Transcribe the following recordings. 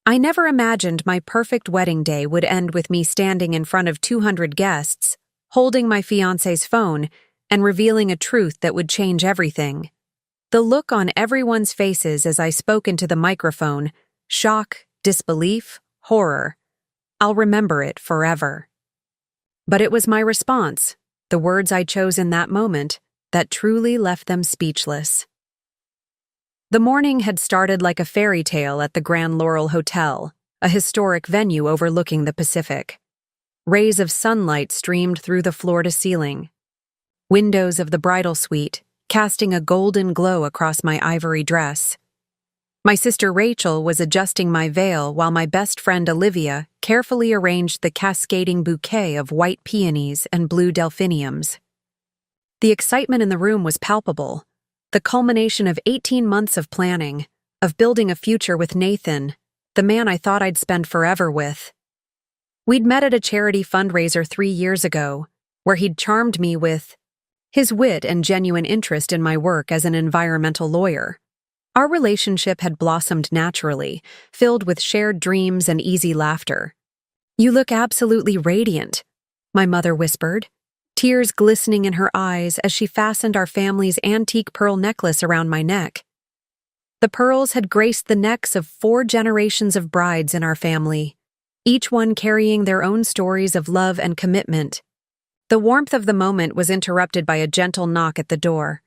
I never imagined my perfect wedding day would end with me standing in front of 200 guests, holding my fiancé's phone, and revealing a truth that would change everything. The look on everyone's faces as I spoke into the microphone, shock, disbelief, horror. I'll remember it forever. But it was my response, the words I chose in that moment, that truly left them speechless. The morning had started like a fairy tale at the Grand Laurel Hotel, a historic venue overlooking the Pacific. Rays of sunlight streamed through the floor-to-ceiling. Windows of the bridal suite, casting a golden glow across my ivory dress. My sister Rachel was adjusting my veil while my best friend Olivia carefully arranged the cascading bouquet of white peonies and blue delphiniums. The excitement in the room was palpable, the culmination of 18 months of planning, of building a future with Nathan, the man I thought I'd spend forever with. We'd met at a charity fundraiser 3 years ago, where he'd charmed me with his wit and genuine interest in my work as an environmental lawyer. Our relationship had blossomed naturally, filled with shared dreams and easy laughter. "You look absolutely radiant," my mother whispered, tears glistening in her eyes as she fastened our family's antique pearl necklace around my neck. The pearls had graced the necks of 4 generations of brides in our family, each one carrying their own stories of love and commitment. The warmth of the moment was interrupted by a gentle knock at the door.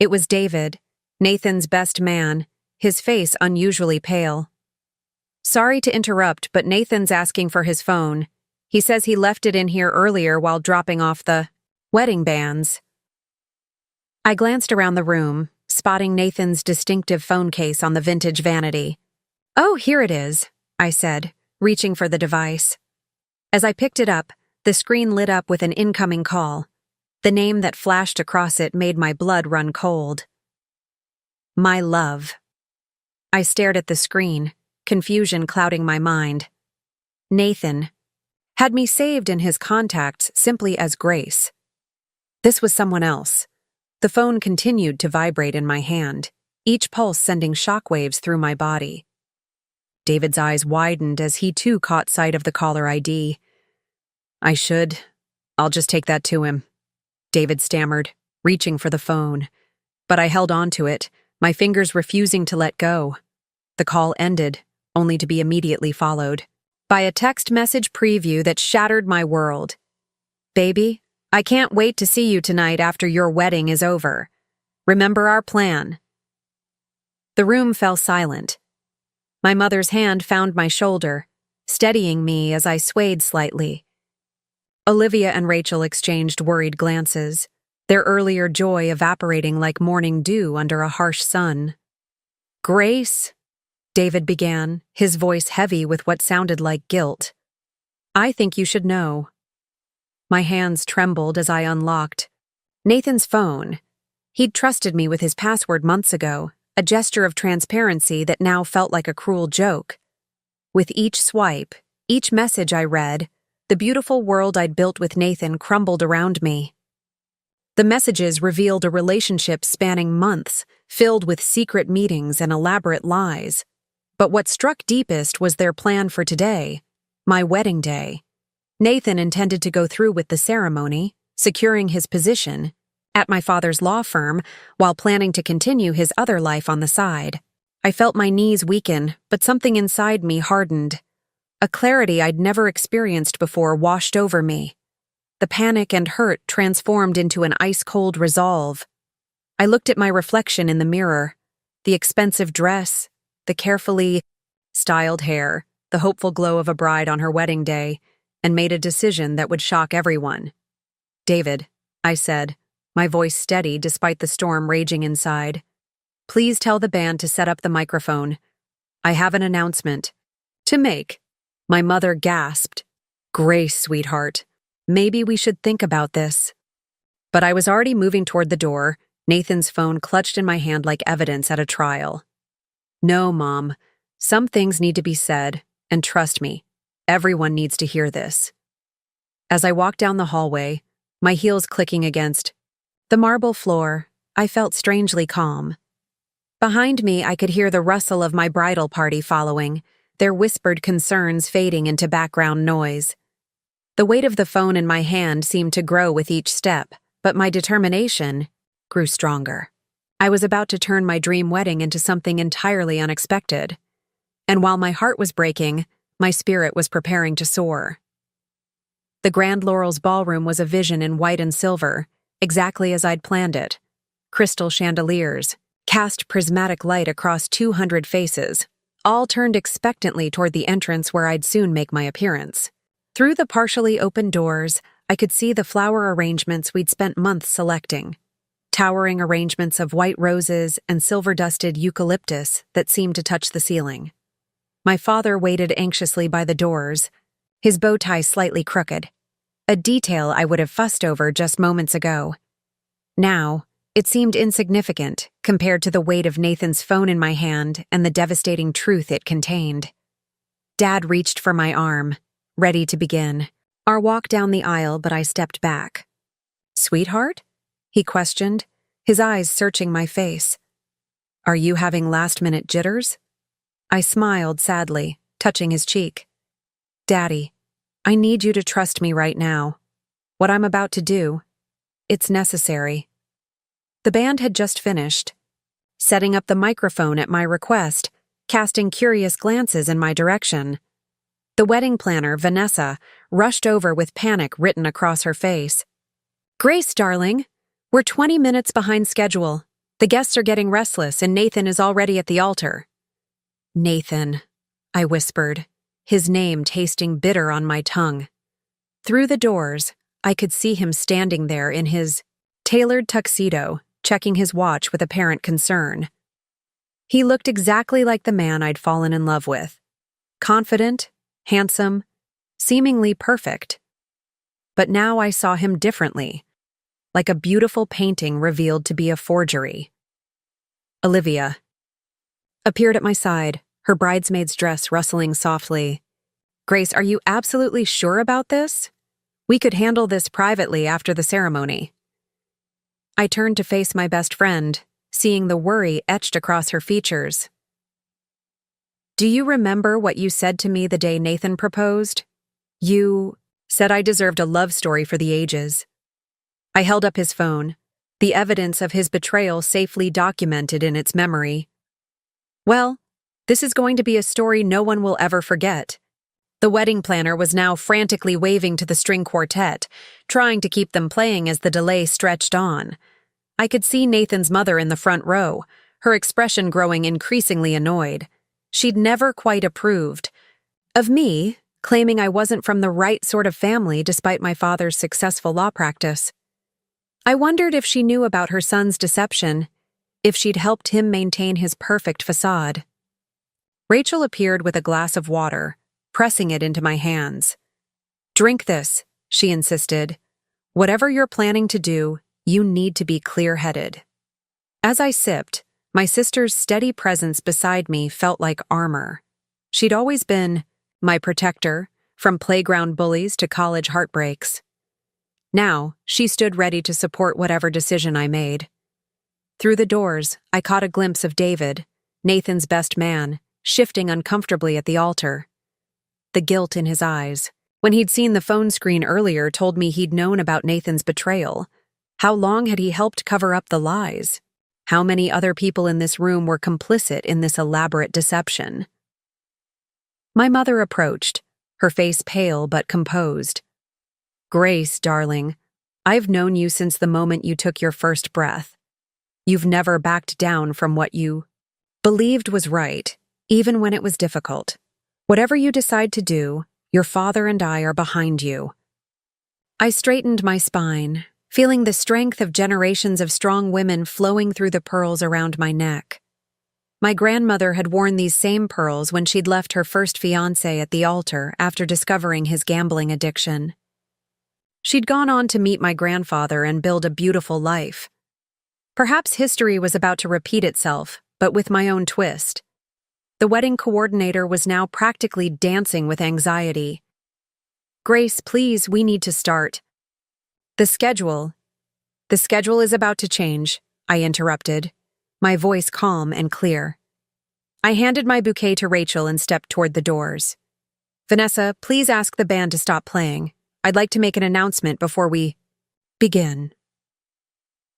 It was David, Nathan's best man, his face unusually pale. "Sorry to interrupt, but Nathan's asking for his phone. He says he left it in here earlier while dropping off the wedding bands." I glanced around the room, spotting Nathan's distinctive phone case on the vintage vanity. "Oh, here it is," I said, reaching for the device. As I picked it up, the screen lit up with an incoming call. The name that flashed across it made my blood run cold. My love. I stared at the screen, confusion clouding my mind. Nathan had me saved in his contacts simply as Grace. This was someone else. The phone continued to vibrate in my hand, each pulse sending shockwaves through my body. David's eyes widened as he too caught sight of the caller ID. I'll just take that to him," David stammered, reaching for the phone. But I held on to it, my fingers refusing to let go. The call ended, only to be immediately followed by a text message preview that shattered my world. "Baby, I can't wait to see you tonight after your wedding is over. Remember our plan." The room fell silent. My mother's hand found my shoulder, steadying me as I swayed slightly. Olivia and Rachel exchanged worried glances, their earlier joy evaporating like morning dew under a harsh sun. "Grace," David began, his voice heavy with what sounded like guilt. "I think you should know." My hands trembled as I unlocked Nathan's phone. He'd trusted me with his password months ago, a gesture of transparency that now felt like a cruel joke. With each swipe, each message I read, the beautiful world I'd built with Nathan crumbled around me. The messages revealed a relationship spanning months, filled with secret meetings and elaborate lies. But what struck deepest was their plan for today, my wedding day. Nathan intended to go through with the ceremony, securing his position at my father's law firm while planning to continue his other life on the side. I felt my knees weaken, but something inside me hardened. A clarity I'd never experienced before washed over me. The panic and hurt transformed into an ice-cold resolve. I looked at my reflection in the mirror, the expensive dress, the carefully styled hair, the hopeful glow of a bride on her wedding day, and made a decision that would shock everyone. "David," I said, my voice steady despite the storm raging inside. "Please tell the band to set up the microphone. I have an announcement to make." My mother gasped. "Grace, sweetheart. Maybe we should think about this." But I was already moving toward the door, Nathan's phone clutched in my hand like evidence at a trial. "No, Mom. Some things need to be said, and trust me, everyone needs to hear this." As I walked down the hallway, my heels clicking against the marble floor, I felt strangely calm. Behind me, I could hear the rustle of my bridal party following, their whispered concerns fading into background noise. The weight of the phone in my hand seemed to grow with each step, but my determination grew stronger. I was about to turn my dream wedding into something entirely unexpected. And while my heart was breaking, my spirit was preparing to soar. The Grand Laurel's ballroom was a vision in white and silver, exactly as I'd planned it. Crystal chandeliers cast prismatic light across 200 faces, all turned expectantly toward the entrance where I'd soon make my appearance. Through the partially open doors, I could see the flower arrangements we'd spent months selecting. Towering arrangements of white roses and silver-dusted eucalyptus that seemed to touch the ceiling. My father waited anxiously by the doors, his bow tie slightly crooked, a detail I would have fussed over just moments ago. Now, it seemed insignificant compared to the weight of Nathan's phone in my hand and the devastating truth it contained. Dad reached for my arm, ready to begin. Our walk down the aisle, but I stepped back. "Sweetheart?" he questioned, his eyes searching my face. "Are you having last-minute jitters?" I smiled sadly, touching his cheek. "Daddy, I need you to trust me right now. What I'm about to do, it's necessary." The band had just finished, setting up the microphone at my request, casting curious glances in my direction. The wedding planner, Vanessa, rushed over with panic written across her face. "Grace, darling, we're 20 minutes behind schedule. The guests are getting restless and Nathan is already at the altar." "Nathan," I whispered, his name tasting bitter on my tongue. Through the doors, I could see him standing there in his tailored tuxedo, checking his watch with apparent concern. He looked exactly like the man I'd fallen in love with. Confident, handsome, seemingly perfect. But now I saw him differently, like a beautiful painting revealed to be a forgery. Olivia appeared at my side, her bridesmaid's dress rustling softly. "Grace, are you absolutely sure about this? We could handle this privately after the ceremony." I turned to face my best friend, seeing the worry etched across her features. "Do you remember what you said to me the day Nathan proposed? You said I deserved a love story for the ages." I held up his phone, the evidence of his betrayal safely documented in its memory. "Well, this is going to be a story no one will ever forget." The wedding planner was now frantically waving to the string quartet, trying to keep them playing as the delay stretched on. I could see Nathan's mother in the front row, her expression growing increasingly annoyed. She'd never quite approved of me, claiming I wasn't from the right sort of family despite my father's successful law practice. I wondered if she knew about her son's deception, if she'd helped him maintain his perfect facade. Rachel appeared with a glass of water, pressing it into my hands. "Drink this," she insisted. "Whatever you're planning to do, you need to be clear-headed." As I sipped, my sister's steady presence beside me felt like armor. She'd always been my protector, from playground bullies to college heartbreaks. Now, she stood ready to support whatever decision I made. Through the doors, I caught a glimpse of David, Nathan's best man, shifting uncomfortably at the altar. The guilt in his eyes, when he'd seen the phone screen earlier, told me he'd known about Nathan's betrayal. How long had he helped cover up the lies? How many other people in this room were complicit in this elaborate deception? My mother approached, her face pale but composed. "Grace, darling, I've known you since the moment you took your first breath. You've never backed down from what you believed was right, even when it was difficult. Whatever you decide to do, your father and I are behind you." I straightened my spine, feeling the strength of generations of strong women flowing through the pearls around my neck. My grandmother had worn these same pearls when she'd left her first fiancé at the altar after discovering his gambling addiction. She'd gone on to meet my grandfather and build a beautiful life. Perhaps history was about to repeat itself, but with my own twist. The wedding coordinator was now practically dancing with anxiety. "Grace, please, we need to start." The schedule is about to change," I interrupted, my voice calm and clear. I handed my bouquet to Rachel and stepped toward the doors. Vanessa, please ask the band to stop playing. I'd like to make an announcement before we begin.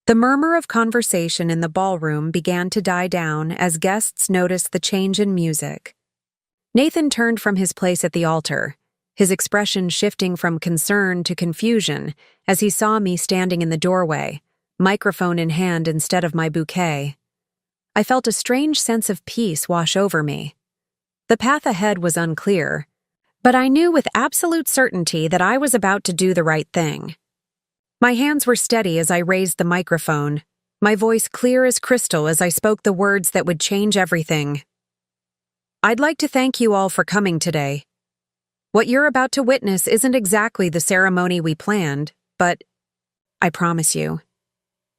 The murmur of conversation in the ballroom began to die down as guests noticed the change in music. Nathan turned from his place at the altar, his expression shifting from concern to confusion as he saw me standing in the doorway, microphone in hand instead of my bouquet. I felt a strange sense of peace wash over me. The path ahead was unclear, but I knew with absolute certainty that I was about to do the right thing. My hands were steady as I raised the microphone, my voice clear as crystal as I spoke the words that would change everything. I'd like to thank you all for coming today. What you're about to witness isn't exactly the ceremony we planned, but I promise you,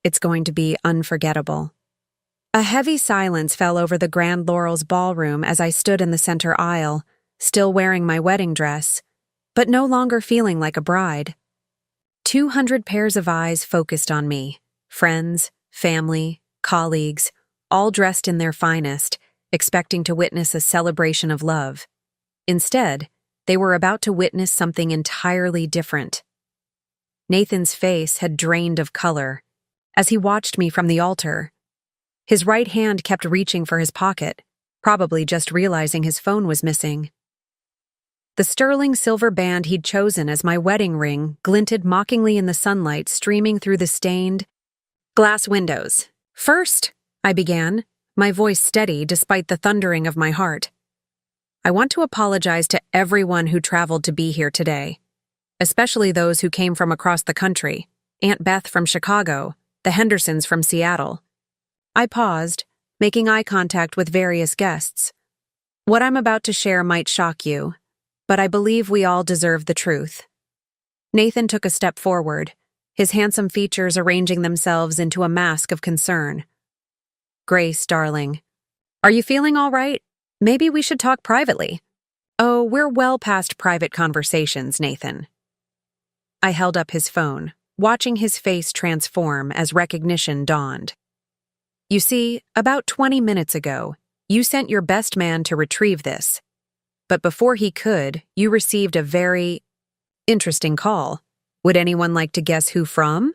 it's going to be unforgettable. A heavy silence fell over the Grand Laurel's ballroom as I stood in the center aisle, still wearing my wedding dress, but no longer feeling like a bride. 200 pairs of eyes focused on me, friends, family, colleagues, all dressed in their finest, expecting to witness a celebration of love. Instead, they were about to witness something entirely different. Nathan's face had drained of color as he watched me from the altar. His right hand kept reaching for his pocket, probably just realizing his phone was missing. The sterling silver band he'd chosen as my wedding ring glinted mockingly in the sunlight streaming through the stained glass windows. First, I began, my voice steady despite the thundering of my heart. I want to apologize to everyone who traveled to be here today, especially those who came from across the country, Aunt Beth from Chicago, the Hendersons from Seattle. I paused, making eye contact with various guests. What I'm about to share might shock you, but I believe we all deserve the truth. Nathan took a step forward, his handsome features arranging themselves into a mask of concern. Grace, darling, are you feeling all right? Maybe we should talk privately. Oh, we're well past private conversations, Nathan. I held up his phone, watching his face transform as recognition dawned. You see, about 20 minutes ago, you sent your best man to retrieve this. But before he could, you received a very interesting call. Would anyone like to guess who from?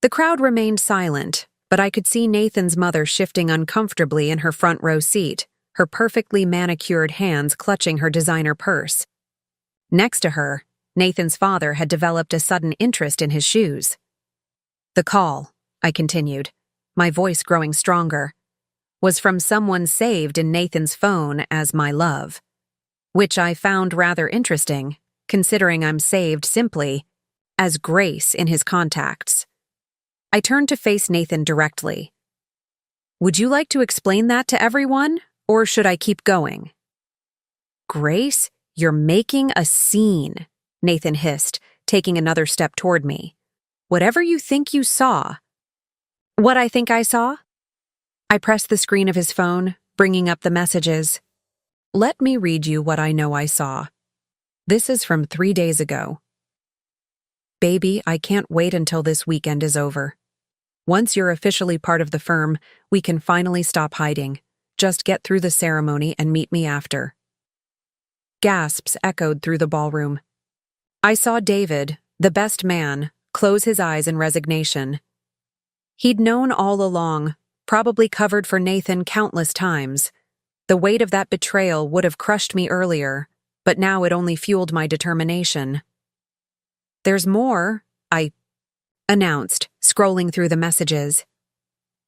The crowd remained silent, but I could see Nathan's mother shifting uncomfortably in her front row seat, her perfectly manicured hands clutching her designer purse. Next to her, Nathan's father had developed a sudden interest in his shoes. The call, I continued, my voice growing stronger, was from someone saved in Nathan's phone as my love, which I found rather interesting, considering I'm saved simply as Grace in his contacts. I turned to face Nathan directly. Would you like to explain that to everyone, or should I keep going? Grace, you're making a scene, Nathan hissed, taking another step toward me. Whatever you think you saw. What I think I saw? I pressed the screen of his phone, bringing up the messages. Let me read you what I know I saw. This is from 3 days ago. Baby, I can't wait until this weekend is over. Once you're officially part of the firm, we can finally stop hiding. Just get through the ceremony and meet me after. Gasps echoed through the ballroom. I saw David, the best man, close his eyes in resignation. He'd known all along, probably covered for Nathan countless times. The weight of that betrayal would have crushed me earlier, but now it only fueled my determination. There's more, I announced, scrolling through the messages.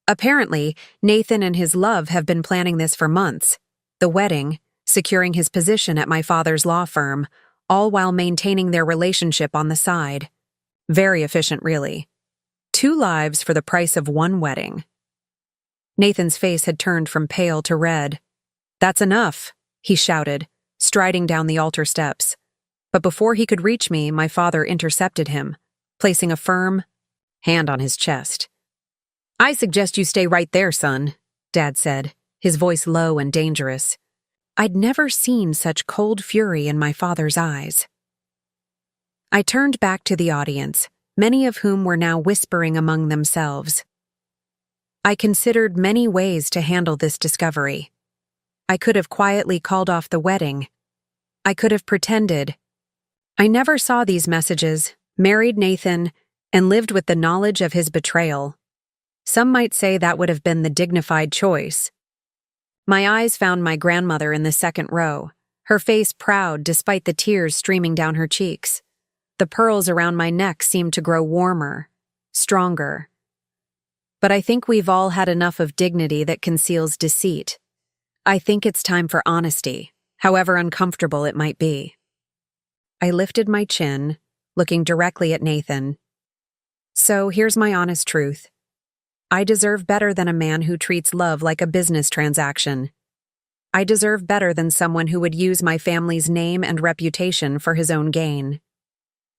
Apparently, Nathan and his love have been planning this for months. The wedding, securing his position at my father's law firm, all while maintaining their relationship on the side. Very efficient, really. 2 lives for the price of 1 wedding. Nathan's face had turned from pale to red. That's enough, he shouted, striding down the altar steps. But before he could reach me, my father intercepted him, placing a firm hand on his chest. I suggest you stay right there, son, Dad said, his voice low and dangerous. I'd never seen such cold fury in my father's eyes. I turned back to the audience, many of whom were now whispering among themselves. I considered many ways to handle this discovery. I could have quietly called off the wedding. I could have pretended. I never saw these messages, married Nathan, and lived with the knowledge of his betrayal. Some might say that would have been the dignified choice. My eyes found my grandmother in the second row, her face proud despite the tears streaming down her cheeks. The pearls around my neck seemed to grow warmer, stronger. But I think we've all had enough of dignity that conceals deceit. I think it's time for honesty, however uncomfortable it might be. I lifted my chin, looking directly at Nathan. So here's my honest truth. I deserve better than a man who treats love like a business transaction. I deserve better than someone who would use my family's name and reputation for his own gain.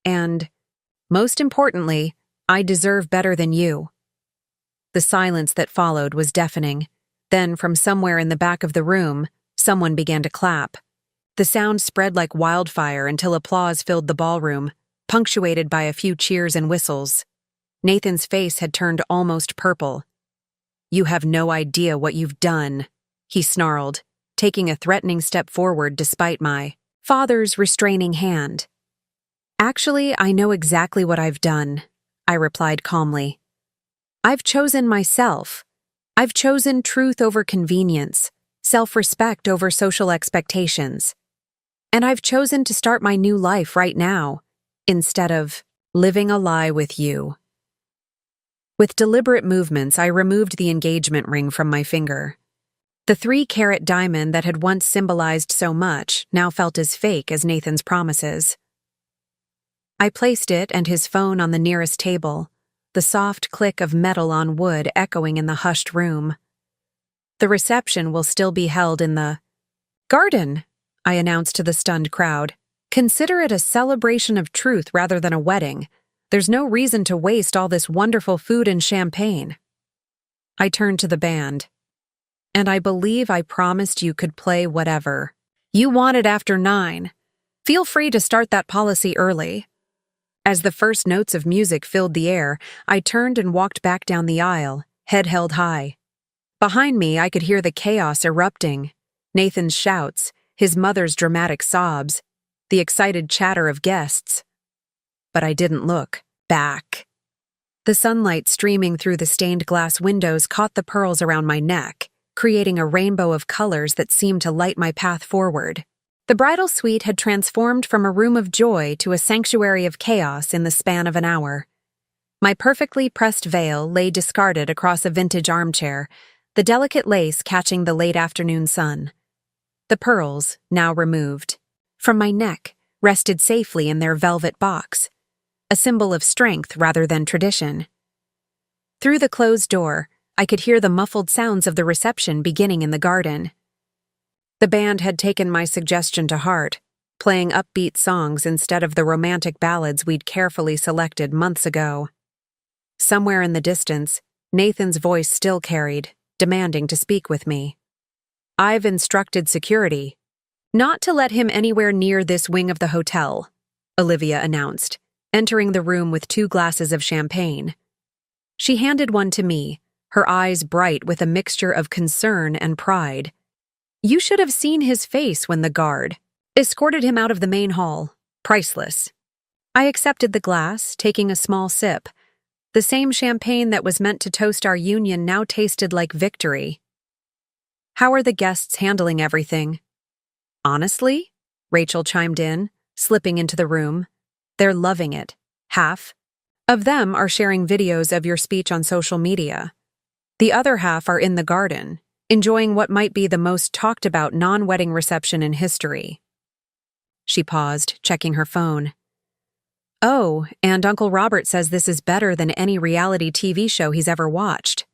And, most importantly, I deserve better than you. The silence that followed was deafening. Then, from somewhere in the back of the room, someone began to clap. The sound spread like wildfire until applause filled the ballroom, punctuated by a few cheers and whistles. Nathan's face had turned almost purple. "You have no idea what you've done," he snarled, taking a threatening step forward despite my father's restraining hand. "Actually, I know exactly what I've done," I replied calmly. "I've chosen myself. I've chosen truth over convenience, self-respect over social expectations. And I've chosen to start my new life right now, instead of living a lie with you." With deliberate movements, I removed the engagement ring from my finger. The 3-carat diamond that had once symbolized so much now felt as fake as Nathan's promises. I placed it and his phone on the nearest table, the soft click of metal on wood echoing in the hushed room. "The reception will still be held in the garden," I announced to the stunned crowd. "Consider it a celebration of truth rather than a wedding. There's no reason to waste all this wonderful food and champagne." I turned to the band. "And I believe I promised you could play whatever you wanted after 9. Feel free to start that policy early." As the first notes of music filled the air, I turned and walked back down the aisle, head held high. Behind me, I could hear the chaos erupting. Nathan's shouts, his mother's dramatic sobs, the excited chatter of guests. But I didn't look back. The sunlight streaming through the stained glass windows caught the pearls around my neck, creating a rainbow of colors that seemed to light my path forward. The bridal suite had transformed from a room of joy to a sanctuary of chaos in the span of an hour. My perfectly pressed veil lay discarded across a vintage armchair, the delicate lace catching the late afternoon sun. The pearls, now removed, from my neck, rested safely in their velvet box, a symbol of strength rather than tradition. Through the closed door, I could hear the muffled sounds of the reception beginning in the garden. The band had taken my suggestion to heart, playing upbeat songs instead of the romantic ballads we'd carefully selected months ago. Somewhere in the distance, Nathan's voice still carried, demanding to speak with me. "I've instructed security not to let him anywhere near this wing of the hotel," Olivia announced, entering the room with 2 glasses of champagne. She handed one to me, her eyes bright with a mixture of concern and pride. "You should have seen his face when the guard escorted him out of the main hall. Priceless." I accepted the glass, taking a small sip. The same champagne that was meant to toast our union now tasted like victory. "How are the guests handling everything?" "Honestly," Rachel chimed in, slipping into the room, "they're loving it. Half of them are sharing videos of your speech on social media. The other half are in the garden, enjoying what might be the most talked-about non-wedding reception in history." She paused, checking her phone. "Oh, and Uncle Robert says this is better than any reality TV show he's ever watched."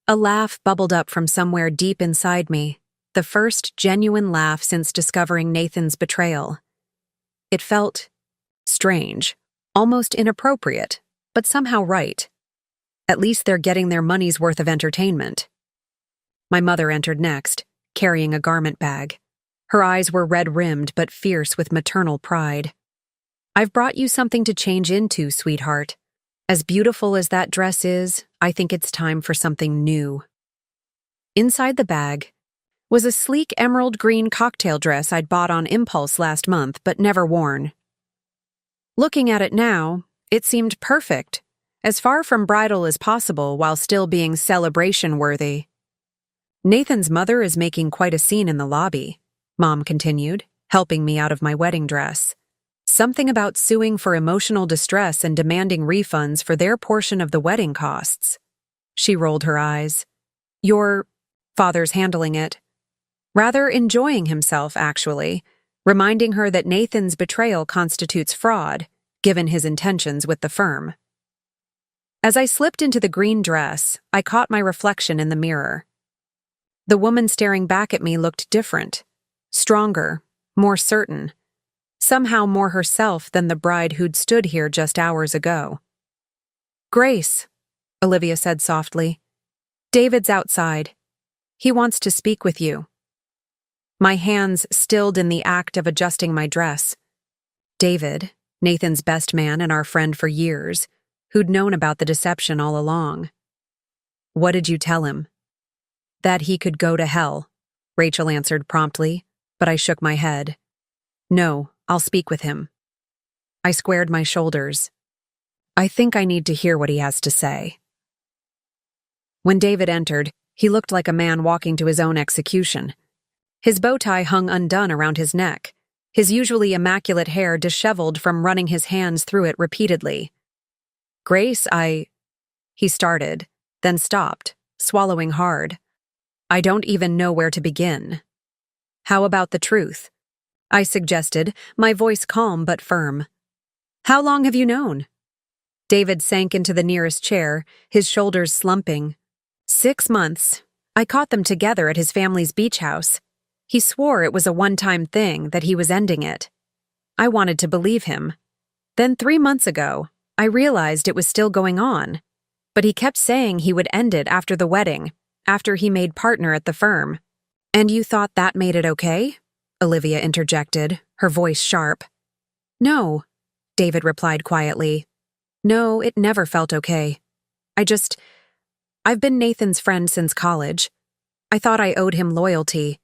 A laugh bubbled up from somewhere deep inside me, the first genuine laugh since discovering Nathan's betrayal. It felt strange, almost inappropriate, but somehow right. At least they're getting their money's worth of entertainment. My mother entered next, carrying a garment bag. Her eyes were red-rimmed but fierce with maternal pride. "I've brought you something to change into, sweetheart. As beautiful as that dress is, I think it's time for something new." Inside the bag was a sleek emerald green cocktail dress I'd bought on impulse last month but never worn. Looking at it now, it seemed perfect, as far from bridal as possible while still being celebration-worthy. Nathan's mother is making quite a scene in the lobby, Mom continued, helping me out of my wedding dress. Something about suing for emotional distress and demanding refunds for their portion of the wedding costs. She rolled her eyes. Your father's handling it. Rather enjoying himself, actually, reminding her that Nathan's betrayal constitutes fraud, given his intentions with the firm. As I slipped into the green dress, I caught my reflection in the mirror. The woman staring back at me looked different, stronger, more certain, somehow more herself than the bride who'd stood here just hours ago. "Grace," Olivia said softly, "David's outside. He wants to speak with you." My hands stilled in the act of adjusting my dress. David, Nathan's best man and our friend for years, who'd known about the deception all along. "What did you tell him?" "That he could go to hell," Rachel answered promptly, but I shook my head. "No, I'll speak with him." I squared my shoulders. I think I need to hear what he has to say. When David entered, he looked like a man walking to his own execution. His bow tie hung undone around his neck, his usually immaculate hair disheveled from running his hands through it repeatedly. "Grace, He started, then stopped, swallowing hard. "I don't even know where to begin." "How about the truth?" I suggested, my voice calm but firm. "How long have you known?" David sank into the nearest chair, his shoulders slumping. 6 months. I caught them together at his family's beach house. He swore it was a one-time thing, that he was ending it. I wanted to believe him. Then 3 months ago, I realized it was still going on. But he kept saying he would end it after the wedding, after he made partner at the firm. "And you thought that made it okay?" Olivia interjected, her voice sharp. "No," David replied quietly. "No, it never felt okay. I've been Nathan's friend since college. I thought I owed him loyalty.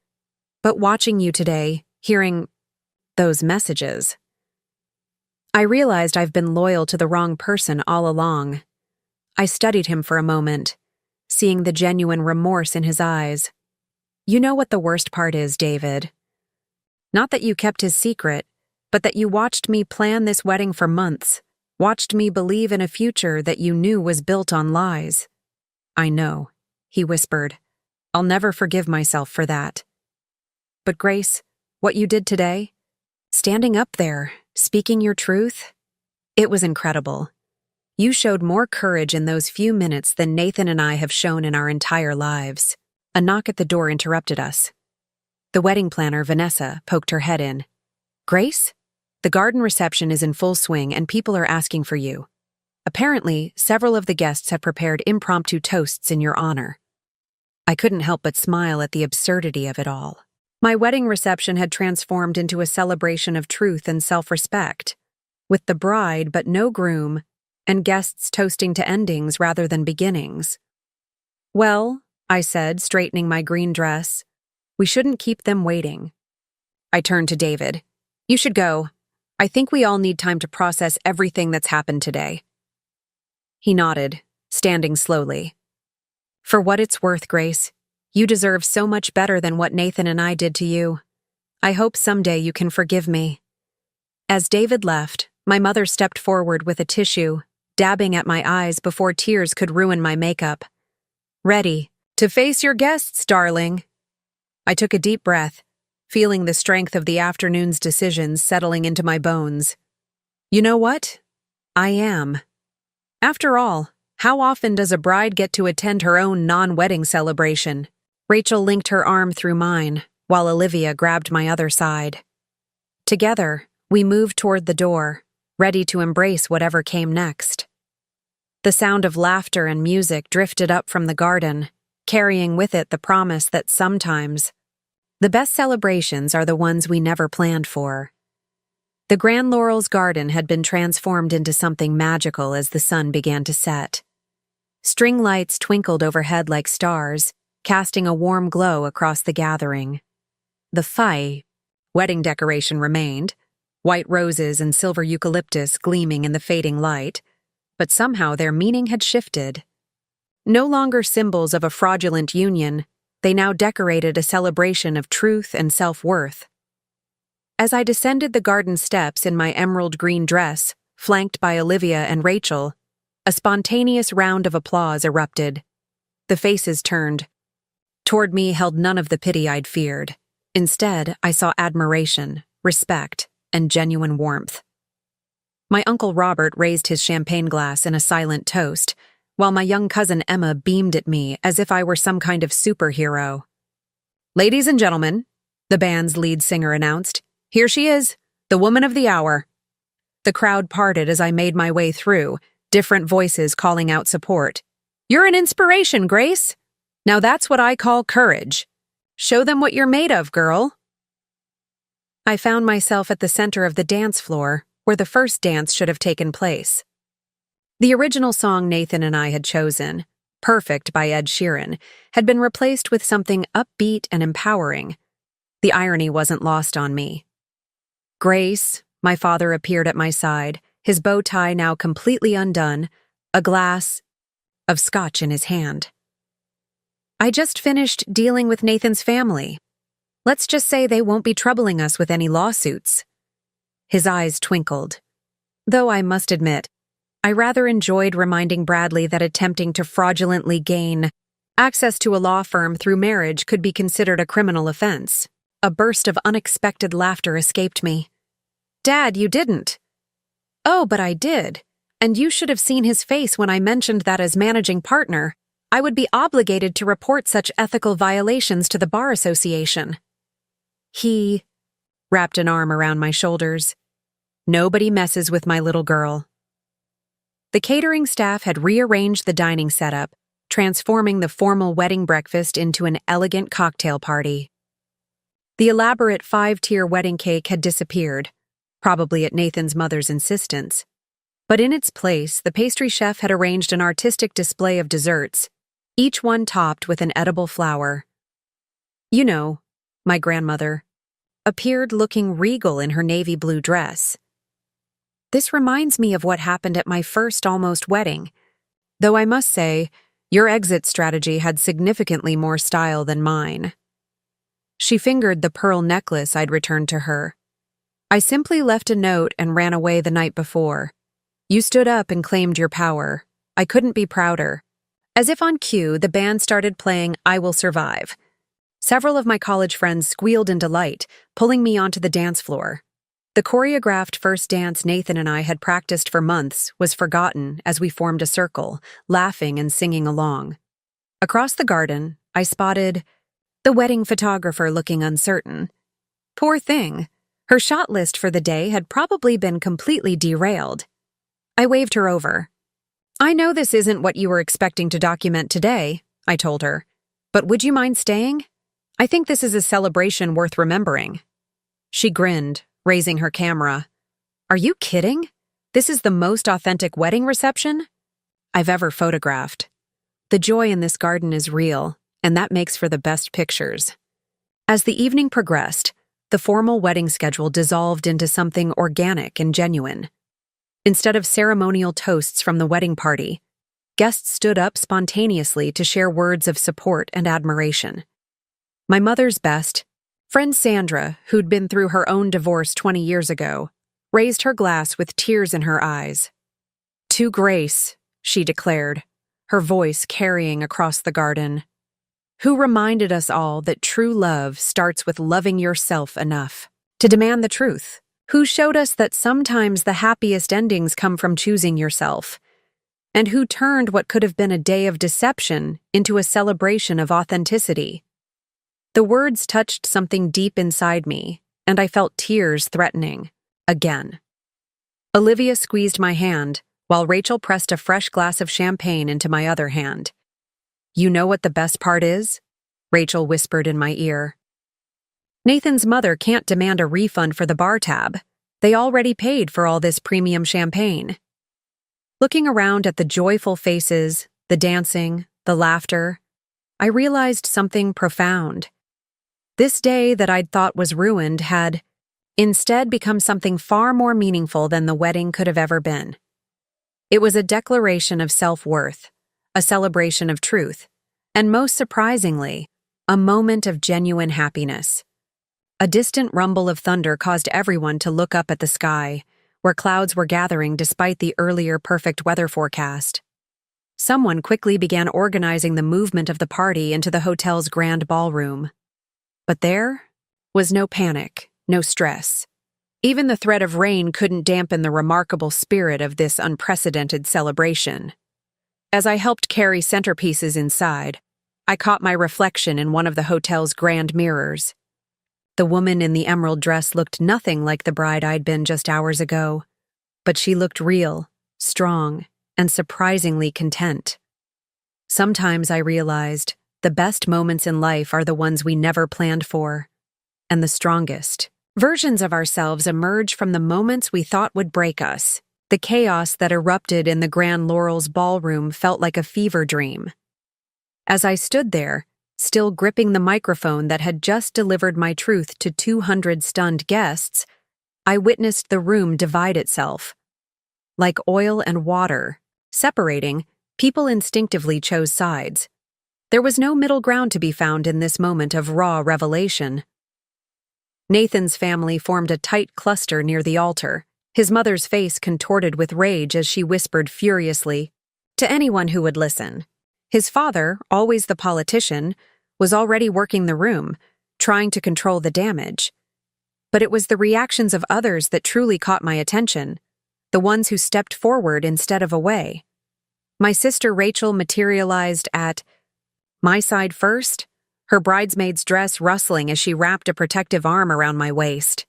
But watching you today, hearing those messages, I realized I've been loyal to the wrong person all along." I studied him for a moment, seeing the genuine remorse in his eyes. "You know what the worst part is, David? Not that you kept his secret, but that you watched me plan this wedding for months, watched me believe in a future that you knew was built on lies." "I know," he whispered. "I'll never forgive myself for that. But Grace, what you did today, standing up there, speaking your truth, it was incredible. You showed more courage in those few minutes than Nathan and I have shown in our entire lives." A knock at the door interrupted us. The wedding planner, Vanessa, poked her head in. "Grace? The garden reception is in full swing and people are asking for you. Apparently, several of the guests have prepared impromptu toasts in your honor." I couldn't help but smile at the absurdity of it all. My wedding reception had transformed into a celebration of truth and self-respect, with the bride but no groom, and guests toasting to endings rather than beginnings. "Well," I said, straightening my green dress, "we shouldn't keep them waiting." I turned to David. "You should go. I think we all need time to process everything that's happened today." He nodded, standing slowly. "For what it's worth, Grace, you deserve so much better than what Nathan and I did to you. I hope someday you can forgive me." As David left, my mother stepped forward with a tissue, dabbing at my eyes before tears could ruin my makeup. "Ready to face your guests, darling." I took a deep breath, feeling the strength of the afternoon's decisions settling into my bones. You know what? I am. After all, how often does a bride get to attend her own non-wedding celebration? Rachel linked her arm through mine, while Olivia grabbed my other side. Together, we moved toward the door, ready to embrace whatever came next. The sound of laughter and music drifted up from the garden, carrying with it the promise that sometimes the best celebrations are the ones we never planned for. The Grand Laurel's garden had been transformed into something magical as the sun began to set. String lights twinkled overhead like stars, casting a warm glow across the gathering. The wedding decoration remained, white roses and silver eucalyptus gleaming in the fading light, but somehow their meaning had shifted. No longer symbols of a fraudulent union, they now decorated a celebration of truth and self-worth. As I descended the garden steps in my emerald green dress, flanked by Olivia and Rachel, a spontaneous round of applause erupted. The faces turned. Toward me held none of the pity I'd feared. Instead, I saw admiration, respect, and genuine warmth. My Uncle Robert raised his champagne glass in a silent toast, while my young cousin Emma beamed at me as if I were some kind of superhero. "Ladies and gentlemen," the band's lead singer announced, "here she is, the woman of the hour." The crowd parted as I made my way through, different voices calling out support. "You're an inspiration, Grace. Now that's what I call courage. Show them what you're made of, girl." I found myself at the center of the dance floor, where the first dance should have taken place. The original song Nathan and I had chosen, Perfect by Ed Sheeran, had been replaced with something upbeat and empowering. The irony wasn't lost on me. "Grace," my father appeared at my side, his bow tie now completely undone, a glass of scotch in his hand. "I just finished dealing with Nathan's family. Let's just say they won't be troubling us with any lawsuits." His eyes twinkled. Though I must admit, I rather enjoyed reminding Bradley that attempting to fraudulently gain access to a law firm through marriage could be considered a criminal offense. A burst of unexpected laughter escaped me. "Dad, you didn't." "Oh, but I did. And you should have seen his face when I mentioned that as managing partner, I would be obligated to report such ethical violations to the Bar Association." He wrapped an arm around my shoulders. "Nobody messes with my little girl." The catering staff had rearranged the dining setup, transforming the formal wedding breakfast into an elegant cocktail party. The elaborate 5-tier wedding cake had disappeared, probably at Nathan's mother's insistence. But in its place, the pastry chef had arranged an artistic display of desserts, each one topped with an edible flower. You know, my grandmother appeared looking regal in her navy blue dress. This reminds me of what happened at my first almost wedding, though I must say, your exit strategy had significantly more style than mine. She fingered the pearl necklace I'd returned to her. "I simply left a note and ran away the night before. You stood up and claimed your power. I couldn't be prouder." As if on cue, the band started playing "I Will Survive." Several of my college friends squealed in delight, pulling me onto the dance floor. The choreographed first dance Nathan and I had practiced for months was forgotten as we formed a circle, laughing and singing along. Across the garden, I spotted the wedding photographer looking uncertain. Poor thing. Her shot list for the day had probably been completely derailed. I waved her over. "I know this isn't what you were expecting to document today," I told her, "but would you mind staying? I think this is a celebration worth remembering." She grinned, raising her camera. "Are you kidding? This is the most authentic wedding reception I've ever photographed. The joy in this garden is real, and that makes for the best pictures." As the evening progressed, the formal wedding schedule dissolved into something organic and genuine. Instead of ceremonial toasts from the wedding party, guests stood up spontaneously to share words of support and admiration. My mother's best friend Sandra, who'd been through her own divorce 20 years ago, raised her glass with tears in her eyes. "To Grace," she declared, her voice carrying across the garden, "who reminded us all that true love starts with loving yourself enough to demand the truth, who showed us that sometimes the happiest endings come from choosing yourself, and who turned what could have been a day of deception into a celebration of authenticity." The words touched something deep inside me, and I felt tears threatening. Again. Olivia squeezed my hand, while Rachel pressed a fresh glass of champagne into my other hand. "You know what the best part is?" Rachel whispered in my ear. "Nathan's mother can't demand a refund for the bar tab. They already paid for all this premium champagne." Looking around at the joyful faces, the dancing, the laughter, I realized something profound. This day that I'd thought was ruined had instead become something far more meaningful than the wedding could have ever been. It was a declaration of self-worth, a celebration of truth, and most surprisingly, a moment of genuine happiness. A distant rumble of thunder caused everyone to look up at the sky, where clouds were gathering despite the earlier perfect weather forecast. Someone quickly began organizing the movement of the party into the hotel's grand ballroom. But there was no panic, no stress. Even the threat of rain couldn't dampen the remarkable spirit of this unprecedented celebration. As I helped carry centerpieces inside, I caught my reflection in one of the hotel's grand mirrors. The woman in the emerald dress looked nothing like the bride I'd been just hours ago, but she looked real, strong, and surprisingly content. Sometimes I realized the best moments in life are the ones we never planned for, and the strongest versions of ourselves emerge from the moments we thought would break us. The chaos that erupted in the Grand Laurel's ballroom felt like a fever dream. As I stood there, still gripping the microphone that had just delivered my truth to 200 stunned guests, I witnessed the room divide itself. Like oil and water, separating, people instinctively chose sides. There was no middle ground to be found in this moment of raw revelation. Nathan's family formed a tight cluster near the altar, his mother's face contorted with rage as she whispered furiously to anyone who would listen. His father, always the politician, was already working the room, trying to control the damage. But it was the reactions of others that truly caught my attention, the ones who stepped forward instead of away. My sister Rachel materialized at my side first, her bridesmaid's dress rustling as she wrapped a protective arm around my waist.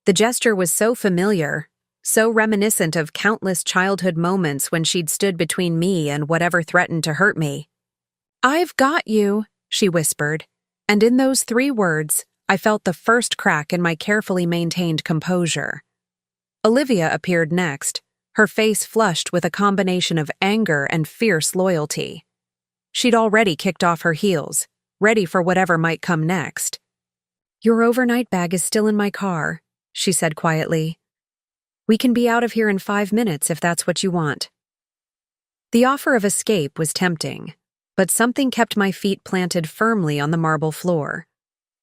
The gesture was so familiar, so reminiscent of countless childhood moments when she'd stood between me and whatever threatened to hurt me. "I've got you," she whispered, and in those 3 words, I felt the first crack in my carefully maintained composure. Olivia appeared next, her face flushed with a combination of anger and fierce loyalty. She'd already kicked off her heels, ready for whatever might come next. "Your overnight bag is still in my car," she said quietly. "We can be out of here in 5 minutes if that's what you want." The offer of escape was tempting, but something kept my feet planted firmly on the marble floor.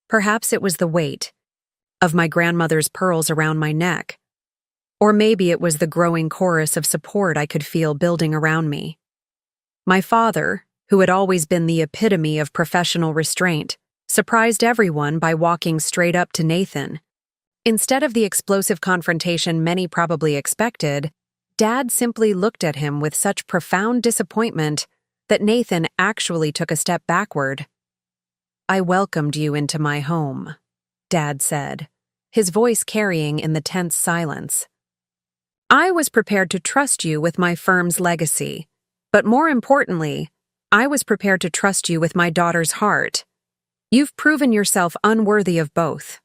Perhaps it was the weight of my grandmother's pearls around my neck, or maybe it was the growing chorus of support I could feel building around me. My father, who had always been the epitome of professional restraint, surprised everyone by walking straight up to Nathan. Instead of the explosive confrontation many probably expected, Dad simply looked at him with such profound disappointment that Nathan actually took a step backward. "I welcomed you into my home," Dad said, his voice carrying in the tense silence. "I was prepared to trust you with my firm's legacy, but more importantly, I was prepared to trust you with my daughter's heart. You've proven yourself unworthy of both."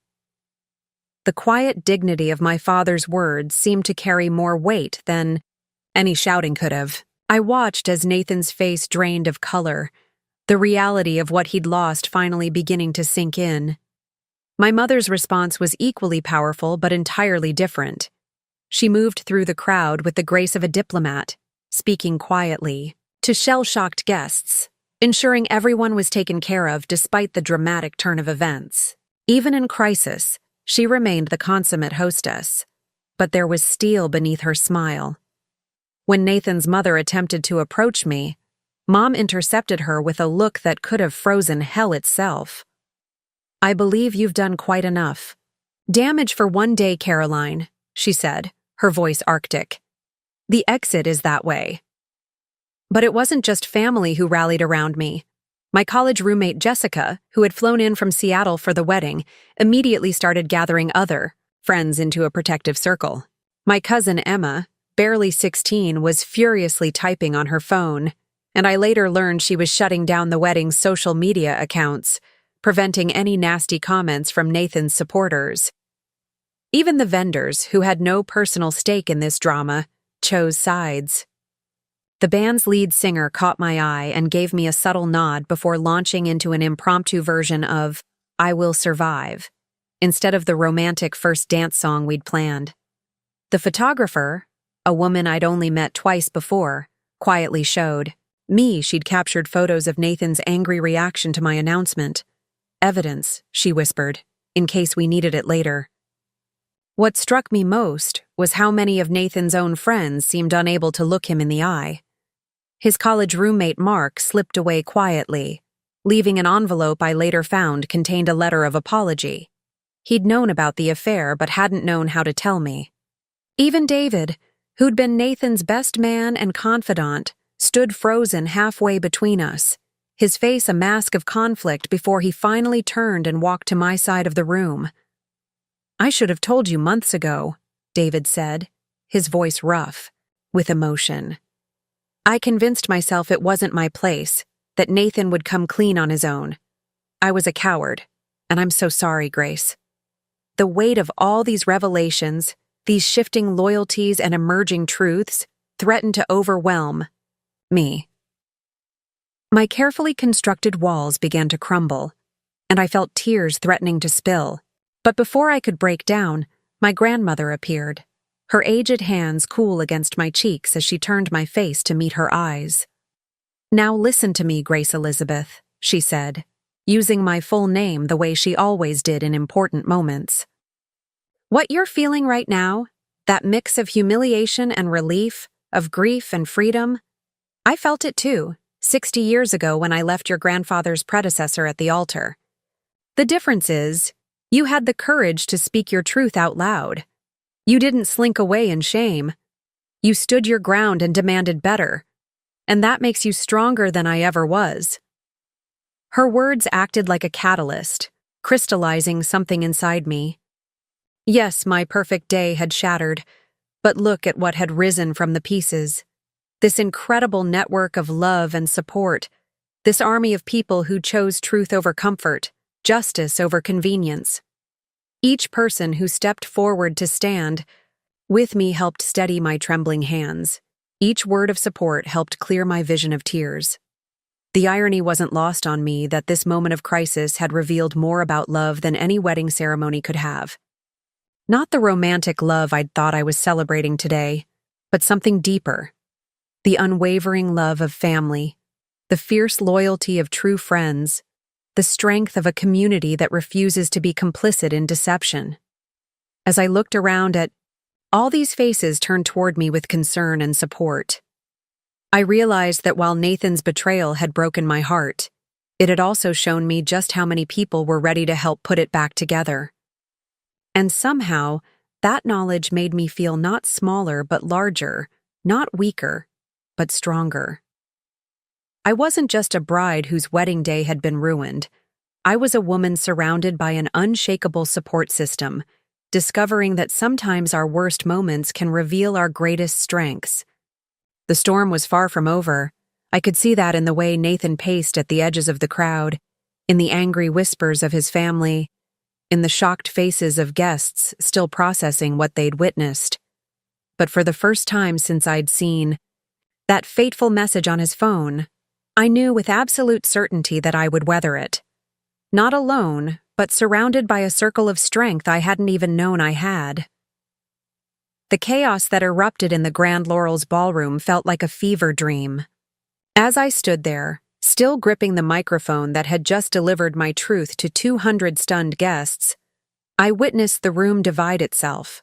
The quiet dignity of my father's words seemed to carry more weight than any shouting could have. I watched as Nathan's face drained of color, the reality of what he'd lost finally beginning to sink in. My mother's response was equally powerful but entirely different. She moved through the crowd with the grace of a diplomat, speaking quietly to shell-shocked guests, ensuring everyone was taken care of despite the dramatic turn of events. Even in crisis, she remained the consummate hostess, but there was steel beneath her smile. When Nathan's mother attempted to approach me, Mom intercepted her with a look that could have frozen hell itself. "I believe you've done quite enough. Damage for one day, Caroline," she said, her voice arctic. "The exit is that way." But it wasn't just family who rallied around me. My college roommate Jessica, who had flown in from Seattle for the wedding, immediately started gathering other friends into a protective circle. My cousin Emma, barely 16, was furiously typing on her phone, and I later learned she was shutting down the wedding's social media accounts, preventing any nasty comments from Nathan's supporters. Even the vendors, who had no personal stake in this drama, chose sides. The band's lead singer caught my eye and gave me a subtle nod before launching into an impromptu version of I Will Survive, instead of the romantic first dance song we'd planned. The photographer, a woman I'd only met twice before, quietly showed me she'd captured photos of Nathan's angry reaction to my announcement. Evidence, she whispered, in case we needed it later. What struck me most was how many of Nathan's own friends seemed unable to look him in the eye. His college roommate Mark slipped away quietly, leaving an envelope I later found contained a letter of apology. He'd known about the affair but hadn't known how to tell me. Even David, who'd been Nathan's best man and confidant, stood frozen halfway between us, his face a mask of conflict before he finally turned and walked to my side of the room. I should have told you months ago, David said, his voice rough, with emotion. I convinced myself it wasn't my place, that Nathan would come clean on his own. I was a coward, and I'm so sorry, Grace. The weight of all these revelations, these shifting loyalties and emerging truths, threatened to overwhelm me. My carefully constructed walls began to crumble, and I felt tears threatening to spill. But before I could break down, my grandmother appeared, her aged hands cool against my cheeks as she turned my face to meet her eyes. Now listen to me, Grace Elizabeth, she said, using my full name the way she always did in important moments. What you're feeling right now, that mix of humiliation and relief, of grief and freedom, I felt it too, 60 years ago when I left your grandfather's predecessor at the altar. The difference is, you had the courage to speak your truth out loud. You didn't slink away in shame. You stood your ground and demanded better. And that makes you stronger than I ever was. Her words acted like a catalyst, crystallizing something inside me. Yes, my perfect day had shattered, but look at what had risen from the pieces. This incredible network of love and support, this army of people who chose truth over comfort, justice over convenience. Each person who stepped forward to stand with me helped steady my trembling hands. Each word of support helped clear my vision of tears. The irony wasn't lost on me that this moment of crisis had revealed more about love than any wedding ceremony could have. Not the romantic love I'd thought I was celebrating today, but something deeper. The unwavering love of family, the fierce loyalty of true friends, the strength of a community that refuses to be complicit in deception. As I looked around at all these faces turned toward me with concern and support, I realized that while Nathan's betrayal had broken my heart, it had also shown me just how many people were ready to help put it back together. And somehow, that knowledge made me feel not smaller but larger, not weaker, but stronger. I wasn't just a bride whose wedding day had been ruined. I was a woman surrounded by an unshakable support system, discovering that sometimes our worst moments can reveal our greatest strengths. The storm was far from over. I could see that in the way Nathan paced at the edges of the crowd, in the angry whispers of his family, in the shocked faces of guests still processing what they'd witnessed. But for the first time since I'd seen that fateful message on his phone, I knew with absolute certainty that I would weather it. Not alone, but surrounded by a circle of strength I hadn't even known I had. The chaos that erupted in the Grand Laurel's ballroom felt like a fever dream. As I stood there, still gripping the microphone that had just delivered my truth to 200 stunned guests, I witnessed the room divide itself.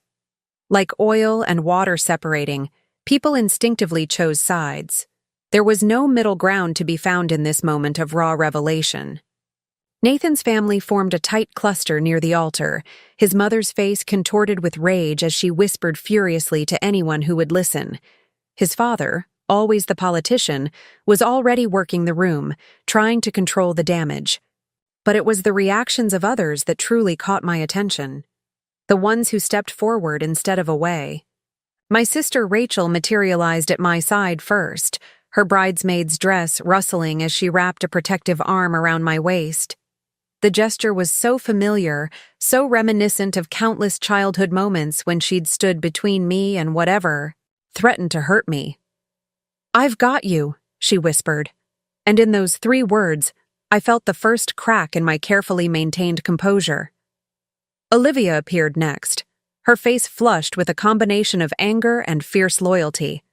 Like oil and water separating, people instinctively chose sides. There was no middle ground to be found in this moment of raw revelation. Nathan's family formed a tight cluster near the altar, his mother's face contorted with rage as she whispered furiously to anyone who would listen. His father, always the politician, was already working the room, trying to control the damage. But it was the reactions of others that truly caught my attention. The ones who stepped forward instead of away. My sister Rachel materialized at my side first, her bridesmaid's dress rustling as she wrapped a protective arm around my waist. The gesture was so familiar, so reminiscent of countless childhood moments when she'd stood between me and whatever threatened to hurt me. "I've got you," she whispered. And in those 3 words, I felt the first crack in my carefully maintained composure. Olivia appeared next, her face flushed with a combination of anger and fierce loyalty.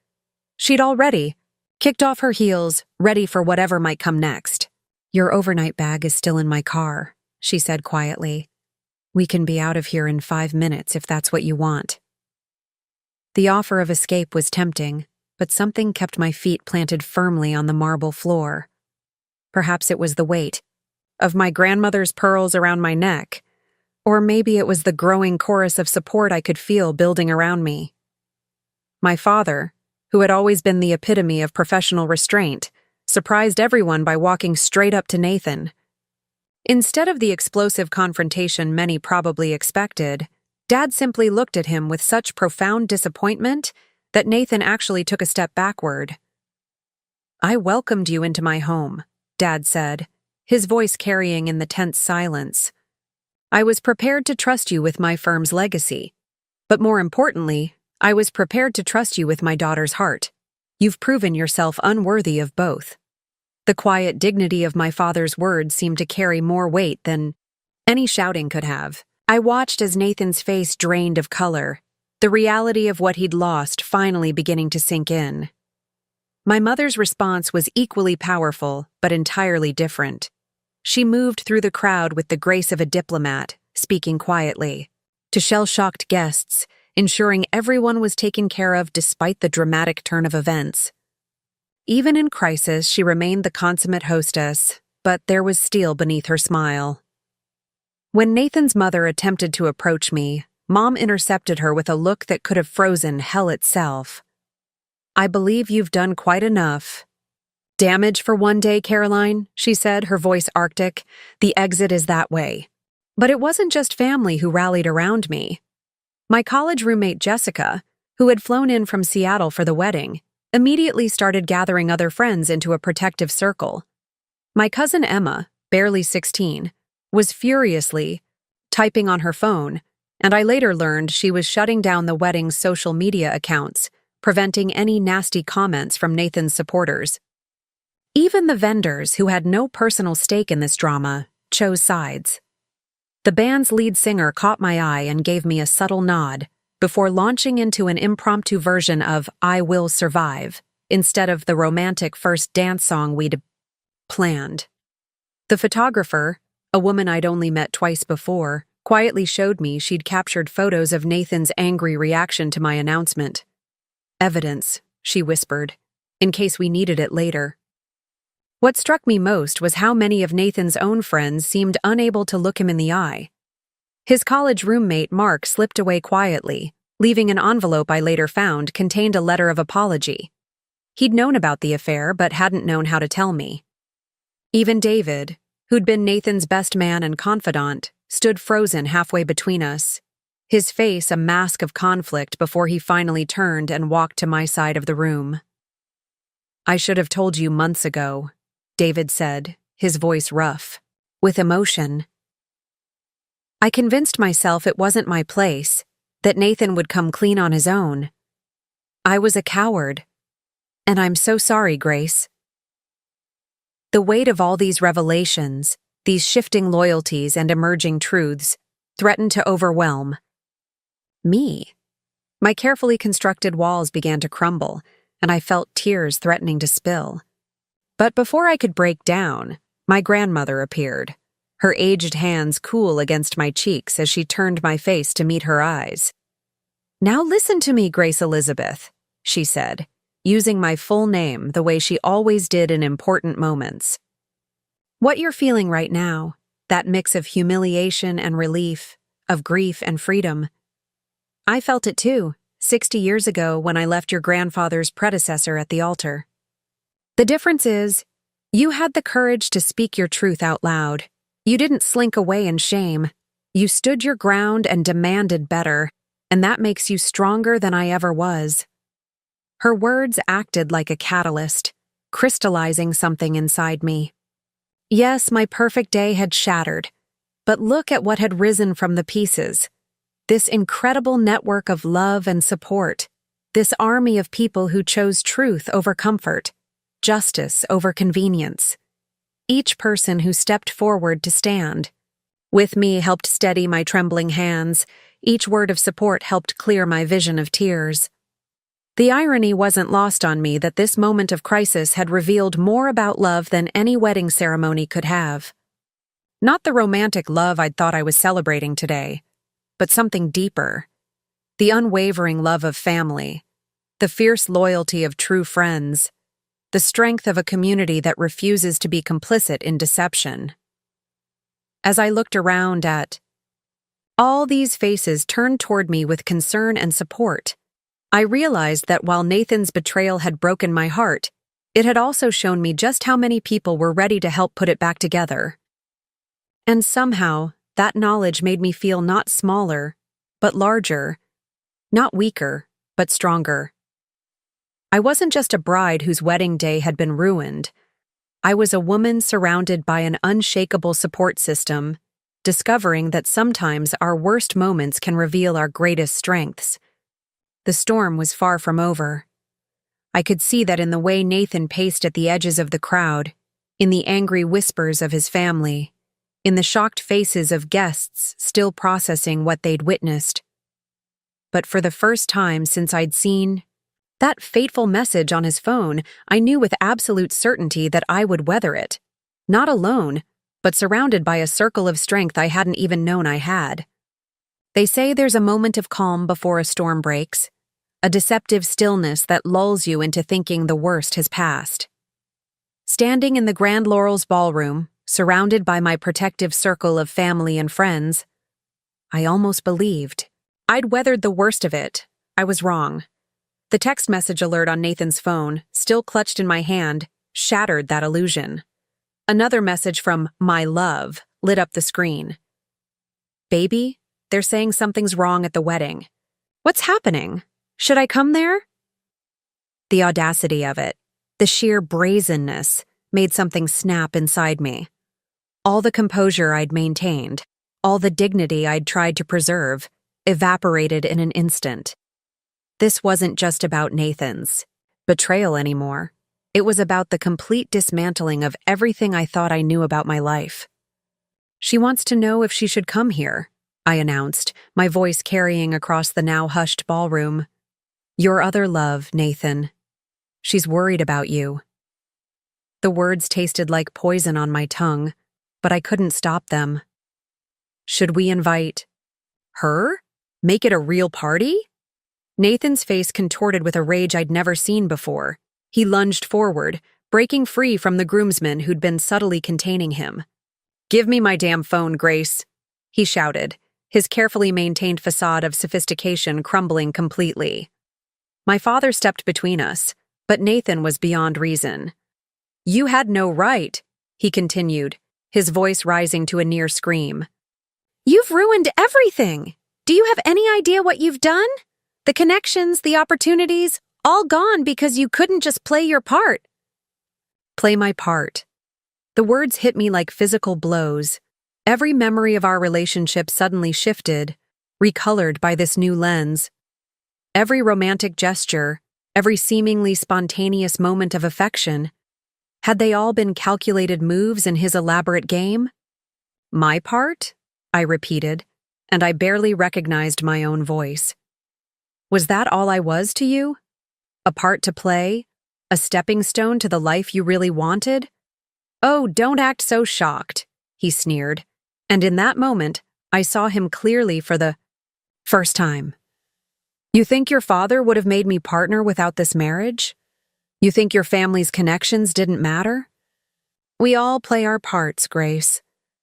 She'd already kicked off her heels, ready for whatever might come next. "Your overnight bag is still in my car," she said quietly. "We can be out of here in 5 minutes if that's what you want." The offer of escape was tempting, but something kept my feet planted firmly on the marble floor. Perhaps it was the weight of my grandmother's pearls around my neck, or maybe it was the growing chorus of support I could feel building around me. My father, who had always been the epitome of professional restraint, surprised everyone by walking straight up to Nathan. Instead of the explosive confrontation many probably expected, Dad simply looked at him with such profound disappointment that Nathan actually took a step backward. "I welcomed you into my home," Dad said, his voice carrying in the tense silence. "I was prepared to trust you with my firm's legacy. But more importantly, I was prepared to trust you with my daughter's heart. You've proven yourself unworthy of both." The quiet dignity of my father's words seemed to carry more weight than any shouting could have. I watched as Nathan's face drained of color, the reality of what he'd lost finally beginning to sink in. My mother's response was equally powerful, but entirely different. She moved through the crowd with the grace of a diplomat, speaking quietly to shell-shocked guests, ensuring everyone was taken care of despite the dramatic turn of events. Even in crisis, she remained the consummate hostess, but there was steel beneath her smile. When Nathan's mother attempted to approach me, Mom intercepted her with a look that could have frozen hell itself. "I believe you've done quite enough." "Damage for one day, Caroline," she said, her voice arctic. "The exit is that way." But it wasn't just family who rallied around me. My college roommate Jessica, who had flown in from Seattle for the wedding, immediately started gathering other friends into a protective circle. My cousin Emma, barely 16, was furiously typing on her phone, and I later learned she was shutting down the wedding's social media accounts, preventing any nasty comments from Nathan's supporters. Even the vendors, who had no personal stake in this drama, chose sides. The band's lead singer caught my eye and gave me a subtle nod, before launching into an impromptu version of "I Will Survive," instead of the romantic first dance song we'd planned. The photographer, a woman I'd only met twice before, quietly showed me she'd captured photos of Nathan's angry reaction to my announcement. "Evidence," she whispered, "in case we needed it later." What struck me most was how many of Nathan's own friends seemed unable to look him in the eye. His college roommate Mark slipped away quietly, leaving an envelope I later found contained a letter of apology. He'd known about the affair but hadn't known how to tell me. Even David, who'd been Nathan's best man and confidant, stood frozen halfway between us, his face a mask of conflict before he finally turned and walked to my side of the room. "I should have told you months ago," David said, his voice rough, with emotion. I convinced myself it wasn't my place, that Nathan would come clean on his own. I was a coward. And I'm so sorry, Grace. The weight of all these revelations, these shifting loyalties and emerging truths, threatened to overwhelm me. My carefully constructed walls began to crumble, and I felt tears threatening to spill. But before I could break down, my grandmother appeared, her aged hands cool against my cheeks as she turned my face to meet her eyes. "Now listen to me, Grace Elizabeth," she said, using my full name the way she always did in important moments. "What you're feeling right now, that mix of humiliation and relief, of grief and freedom, I felt it too, 60 years ago when I left your grandfather's predecessor at the altar. The difference is, you had the courage to speak your truth out loud. You didn't slink away in shame. You stood your ground and demanded better, and that makes you stronger than I ever was." Her words acted like a catalyst, crystallizing something inside me. Yes, my perfect day had shattered, but look at what had risen from the pieces. This incredible network of love and support. This army of people who chose truth over comfort, justice over convenience. Each person who stepped forward to stand. With me helped steady my trembling hands. Each word of support helped clear my vision of tears. The irony wasn't lost on me that this moment of crisis had revealed more about love than any wedding ceremony could have. Not the romantic love I'd thought I was celebrating today, but something deeper. The unwavering love of family, the fierce loyalty of true friends, the strength of a community that refuses to be complicit in deception. As I looked around at all these faces turned toward me with concern and support, I realized that while Nathan's betrayal had broken my heart, it had also shown me just how many people were ready to help put it back together. And somehow, that knowledge made me feel not smaller, but larger, not weaker, but stronger. I wasn't just a bride whose wedding day had been ruined. I was a woman surrounded by an unshakable support system, discovering that sometimes our worst moments can reveal our greatest strengths. The storm was far from over. I could see that in the way Nathan paced at the edges of the crowd, in the angry whispers of his family, in the shocked faces of guests still processing what they'd witnessed. But for the first time since I'd seen that fateful message on his phone, I knew with absolute certainty that I would weather it. Not alone, but surrounded by a circle of strength I hadn't even known I had. They say there's a moment of calm before a storm breaks, a deceptive stillness that lulls you into thinking the worst has passed. Standing in the Grand Laurel's ballroom, surrounded by my protective circle of family and friends, I almost believed I'd weathered the worst of it. I was wrong. The text message alert on Nathan's phone, still clutched in my hand, shattered that illusion. Another message from my love lit up the screen. "Baby, they're saying something's wrong at the wedding. What's happening? Should I come there?" The audacity of it, the sheer brazenness, made something snap inside me. All the composure I'd maintained, all the dignity I'd tried to preserve, evaporated in an instant. This wasn't just about Nathan's betrayal anymore. It was about the complete dismantling of everything I thought I knew about my life. "She wants to know if she should come here," I announced, my voice carrying across the now hushed ballroom. "Your other love, Nathan. She's worried about you." The words tasted like poison on my tongue, but I couldn't stop them. "Should we invite her? Make it a real party?" Nathan's face contorted with a rage I'd never seen before. He lunged forward, breaking free from the groomsmen who'd been subtly containing him. "Give me my damn phone, Grace," he shouted, his carefully maintained facade of sophistication crumbling completely. My father stepped between us, but Nathan was beyond reason. "You had no right," he continued, his voice rising to a near scream. "You've ruined everything! Do you have any idea what you've done? The connections, the opportunities, all gone because you couldn't just play your part." Play my part. The words hit me like physical blows. Every memory of our relationship suddenly shifted, recolored by this new lens. Every romantic gesture, every seemingly spontaneous moment of affection, had they all been calculated moves in his elaborate game? "My part?" I repeated, and I barely recognized my own voice. "Was that all I was to you? A part to play? A stepping stone to the life you really wanted?" "Oh, don't act so shocked," he sneered, and in that moment, I saw him clearly for the first time. "You think your father would have made me partner without this marriage? You think your family's connections didn't matter? We all play our parts, Grace.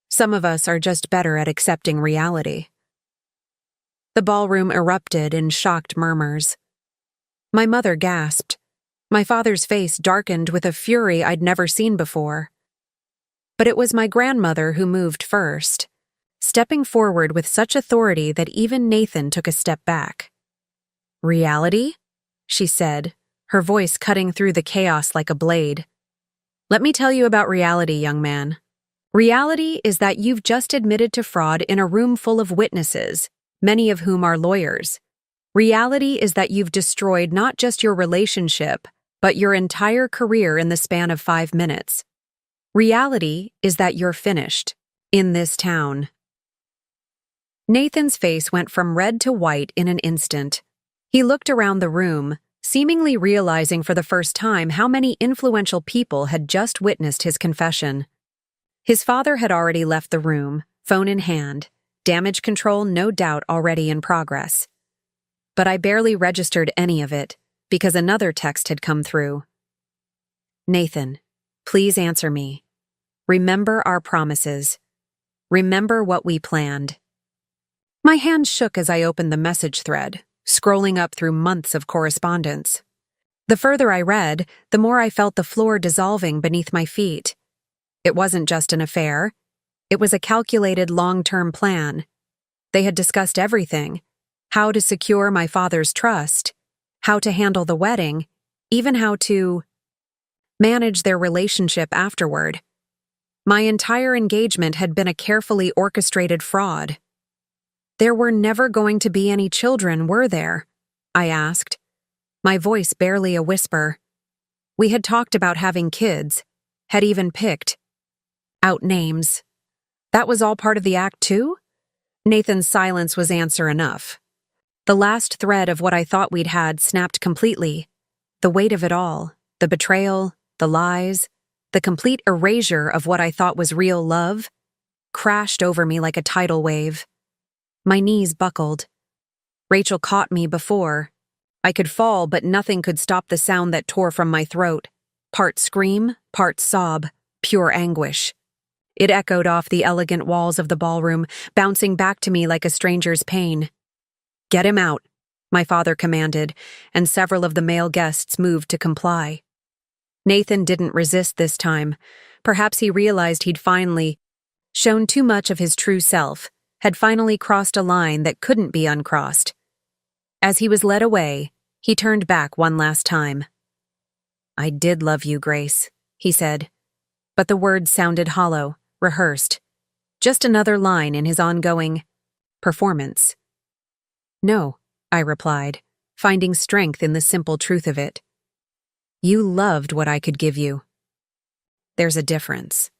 Some of us are just better at accepting reality." The ballroom erupted in shocked murmurs. My mother gasped. My father's face darkened with a fury I'd never seen before. But it was my grandmother who moved first, stepping forward with such authority that even Nathan took a step back. "Reality?" she said, her voice cutting through the chaos like a blade. "Let me tell you about reality, young man. Reality is that you've just admitted to fraud in a room full of witnesses, many of whom are lawyers. Reality is that you've destroyed not just your relationship, but your entire career in the span of 5 minutes. Reality is that you're finished. In this town. Nathan's face went from red to white in an instant. He looked around the room, seemingly realizing for the first time how many influential people had just witnessed his confession. His father had already left the room, phone in hand, damage control no doubt already in progress. But I barely registered any of it, because another text had come through. Nathan, please answer me. Remember our promises. Remember what we planned. My hand shook as I opened the message thread, scrolling up through months of correspondence. The further I read, the more I felt the floor dissolving beneath my feet. It wasn't just an affair. It was a calculated long-term plan. They had discussed everything: how to secure my father's trust, how to handle the wedding, even how to manage their relationship afterward. My entire engagement had been a carefully orchestrated fraud. There were never going to be any children, were there? I asked, my voice barely a whisper. We had talked about having kids, had even picked out names. That was all part of the act too? Nathan's silence was answer enough. The last thread of what I thought we'd had snapped completely. The weight of it all, the betrayal, the lies, the complete erasure of what I thought was real love, crashed over me like a tidal wave. My knees buckled. Rachel caught me before. I could fall, but nothing could stop the sound that tore from my throat. Part scream, part sob, pure anguish. It echoed off the elegant walls of the ballroom, bouncing back to me like a stranger's pain. Get him out, my father commanded, and several of the male guests moved to comply. Nathan didn't resist this time. Perhaps he realized he'd finally shown too much of his true self, had finally crossed a line that couldn't be uncrossed. As he was led away, he turned back one last time. I did love you, Grace, he said. But the words sounded hollow, rehearsed. Just another line in his ongoing performance. No, I replied, finding strength in the simple truth of it. You loved what I could give you. There's a difference.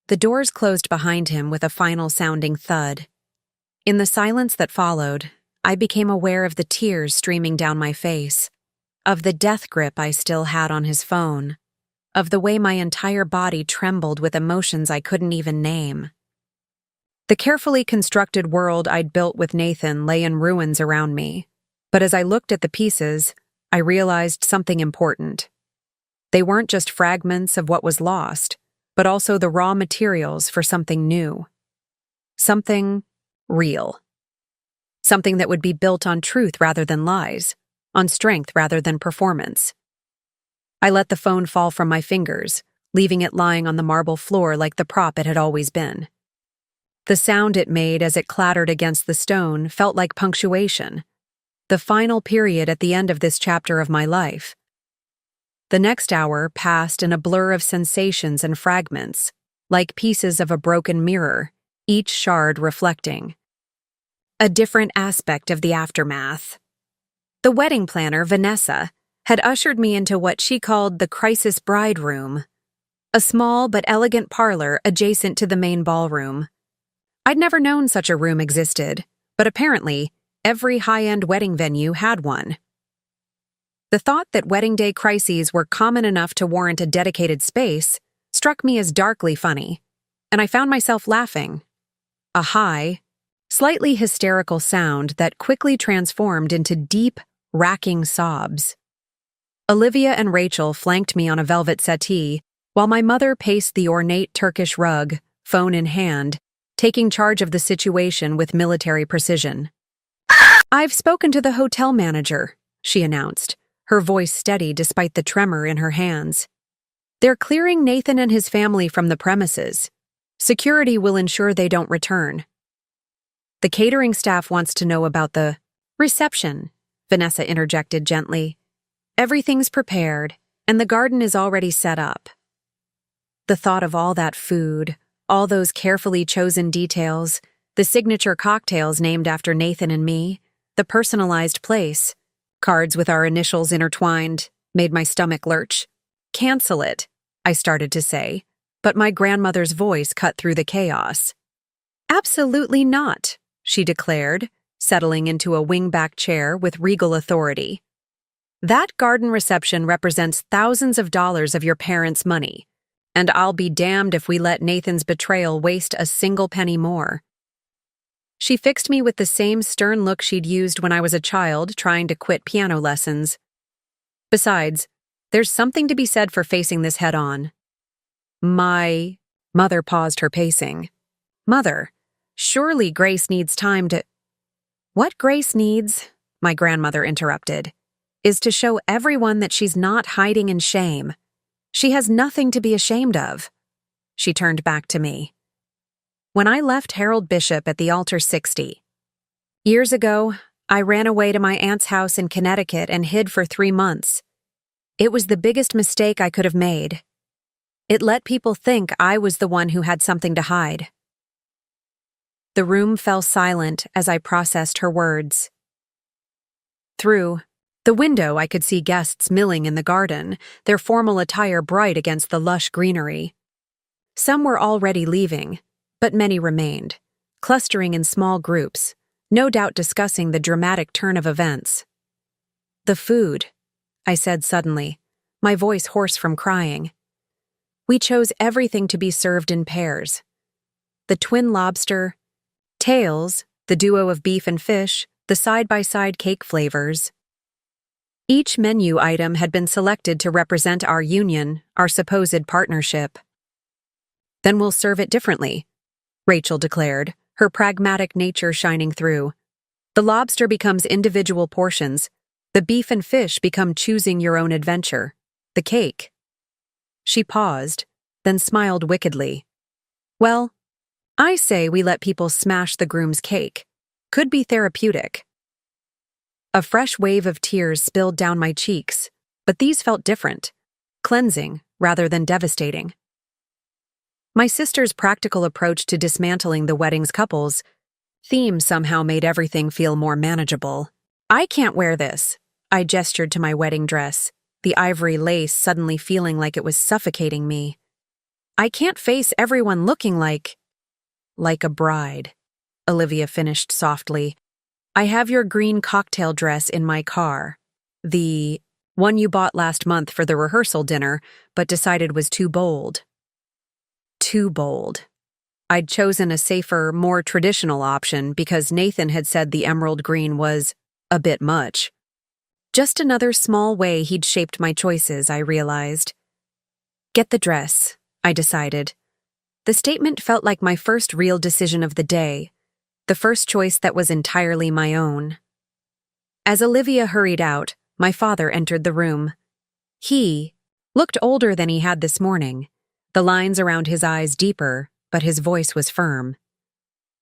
The doors closed behind him with a final sounding thud. In the silence that followed, I became aware of the tears streaming down my face, of the death grip I still had on his phone, of the way my entire body trembled with emotions I couldn't even name. The carefully constructed world I'd built with Nathan lay in ruins around me, but as I looked at the pieces, I realized something important. They weren't just fragments of what was lost, but also the raw materials for something new. Something real. Something that would be built on truth rather than lies, on strength rather than performance. I let the phone fall from my fingers, leaving it lying on the marble floor like the prop it had always been. The sound it made as it clattered against the stone felt like punctuation, the final period at the end of this chapter of my life. The next hour passed in a blur of sensations and fragments, like pieces of a broken mirror, each shard reflecting a different aspect of the aftermath. The wedding planner, Vanessa, had ushered me into what she called the crisis bride room, a small but elegant parlor adjacent to the main ballroom. I'd never known such a room existed, but apparently, every high-end wedding venue had one. The thought that wedding day crises were common enough to warrant a dedicated space struck me as darkly funny, and I found myself laughing. A high, slightly hysterical sound that quickly transformed into deep, racking sobs. Olivia and Rachel flanked me on a velvet settee, while my mother paced the ornate Turkish rug, phone in hand, taking charge of the situation with military precision. I've spoken to the hotel manager, she announced, her voice steady despite the tremor in her hands. They're clearing Nathan and his family from the premises. Security will ensure they don't return. The catering staff wants to know about the reception, Vanessa interjected gently. Everything's prepared, and the garden is already set up. The thought of all that food, all those carefully chosen details, the signature cocktails named after Nathan and me, The personalized place, cards with our initials intertwined, made my stomach lurch. Cancel it, I started to say, but my grandmother's voice cut through the chaos. Absolutely not, she declared, settling into a wingback chair with regal authority. That garden reception represents thousands of dollars of your parents' money, and I'll be damned if we let Nathan's betrayal waste a single penny more. She fixed me with the same stern look she'd used when I was a child trying to quit piano lessons. Besides, there's something to be said for facing this head-on. My mother paused her pacing. Mother, surely Grace needs time to— What Grace needs, my grandmother interrupted, is to show everyone that she's not hiding in shame. She has nothing to be ashamed of. She turned back to me. When I left Harold Bishop at the altar 60 years ago, I ran away to my aunt's house in Connecticut and hid for 3 months. It was the biggest mistake I could have made. It let people think I was the one who had something to hide. The room fell silent as I processed her words. Through the window, I could see guests milling in the garden, their formal attire bright against the lush greenery. Some were already leaving, but many remained, clustering in small groups, no doubt discussing the dramatic turn of events. The food, I said suddenly, my voice hoarse from crying. We chose everything to be served in pairs. The twin lobster, tails, the duo of beef and fish, the side-by-side cake flavors. Each menu item had been selected to represent our union, our supposed partnership. Then we'll serve it differently, Rachel declared, her pragmatic nature shining through. The lobster becomes individual portions. The beef and fish become choosing your own adventure. The cake. She paused, then smiled wickedly. Well, I say we let people smash the groom's cake. Could be therapeutic. A fresh wave of tears spilled down my cheeks, but these felt different, cleansing rather than devastating. My sister's practical approach to dismantling the wedding's couples theme somehow made everything feel more manageable. I can't wear this, I gestured to my wedding dress, the ivory lace suddenly feeling like it was suffocating me. I can't face everyone looking like a bride, Olivia finished softly. I have your green cocktail dress in my car. The one you bought last month for the rehearsal dinner, but decided was too bold. Too bold. I'd chosen a safer, more traditional option because Nathan had said the emerald green was a bit much. Just another small way he'd shaped my choices, I realized. Get the dress, I decided. The statement felt like my first real decision of the day, the first choice that was entirely my own. As Olivia hurried out, my father entered the room. He looked older than he had this morning, the lines around his eyes deeper, but his voice was firm.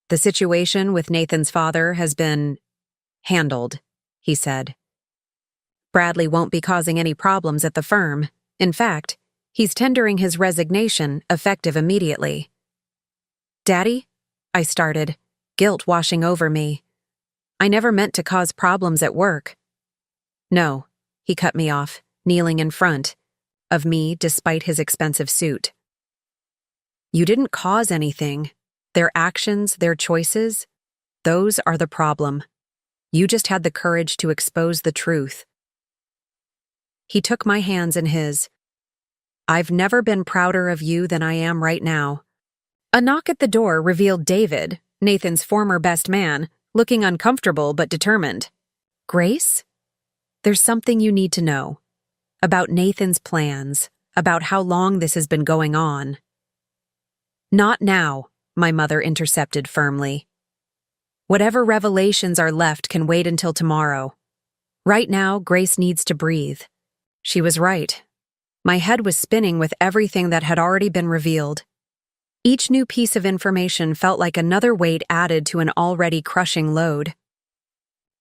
The situation with Nathan's father has been handled, he said. Bradley won't be causing any problems at the firm. In fact, he's tendering his resignation, effective immediately. Daddy? I started, guilt washing over me. I never meant to cause problems at work. No, he cut me off, kneeling in front of me despite his expensive suit. You didn't cause anything. Their actions, their choices, those are the problem. You just had the courage to expose the truth. He took my hands in his. I've never been prouder of you than I am right now. A knock at the door revealed David, Nathan's former best man, looking uncomfortable but determined. Grace? There's something you need to know. About Nathan's plans, about how long this has been going on. Not now, my mother intercepted firmly. Whatever revelations are left can wait until tomorrow. Right now, Grace needs to breathe. She was right. My head was spinning with everything that had already been revealed. Each new piece of information felt like another weight added to an already crushing load.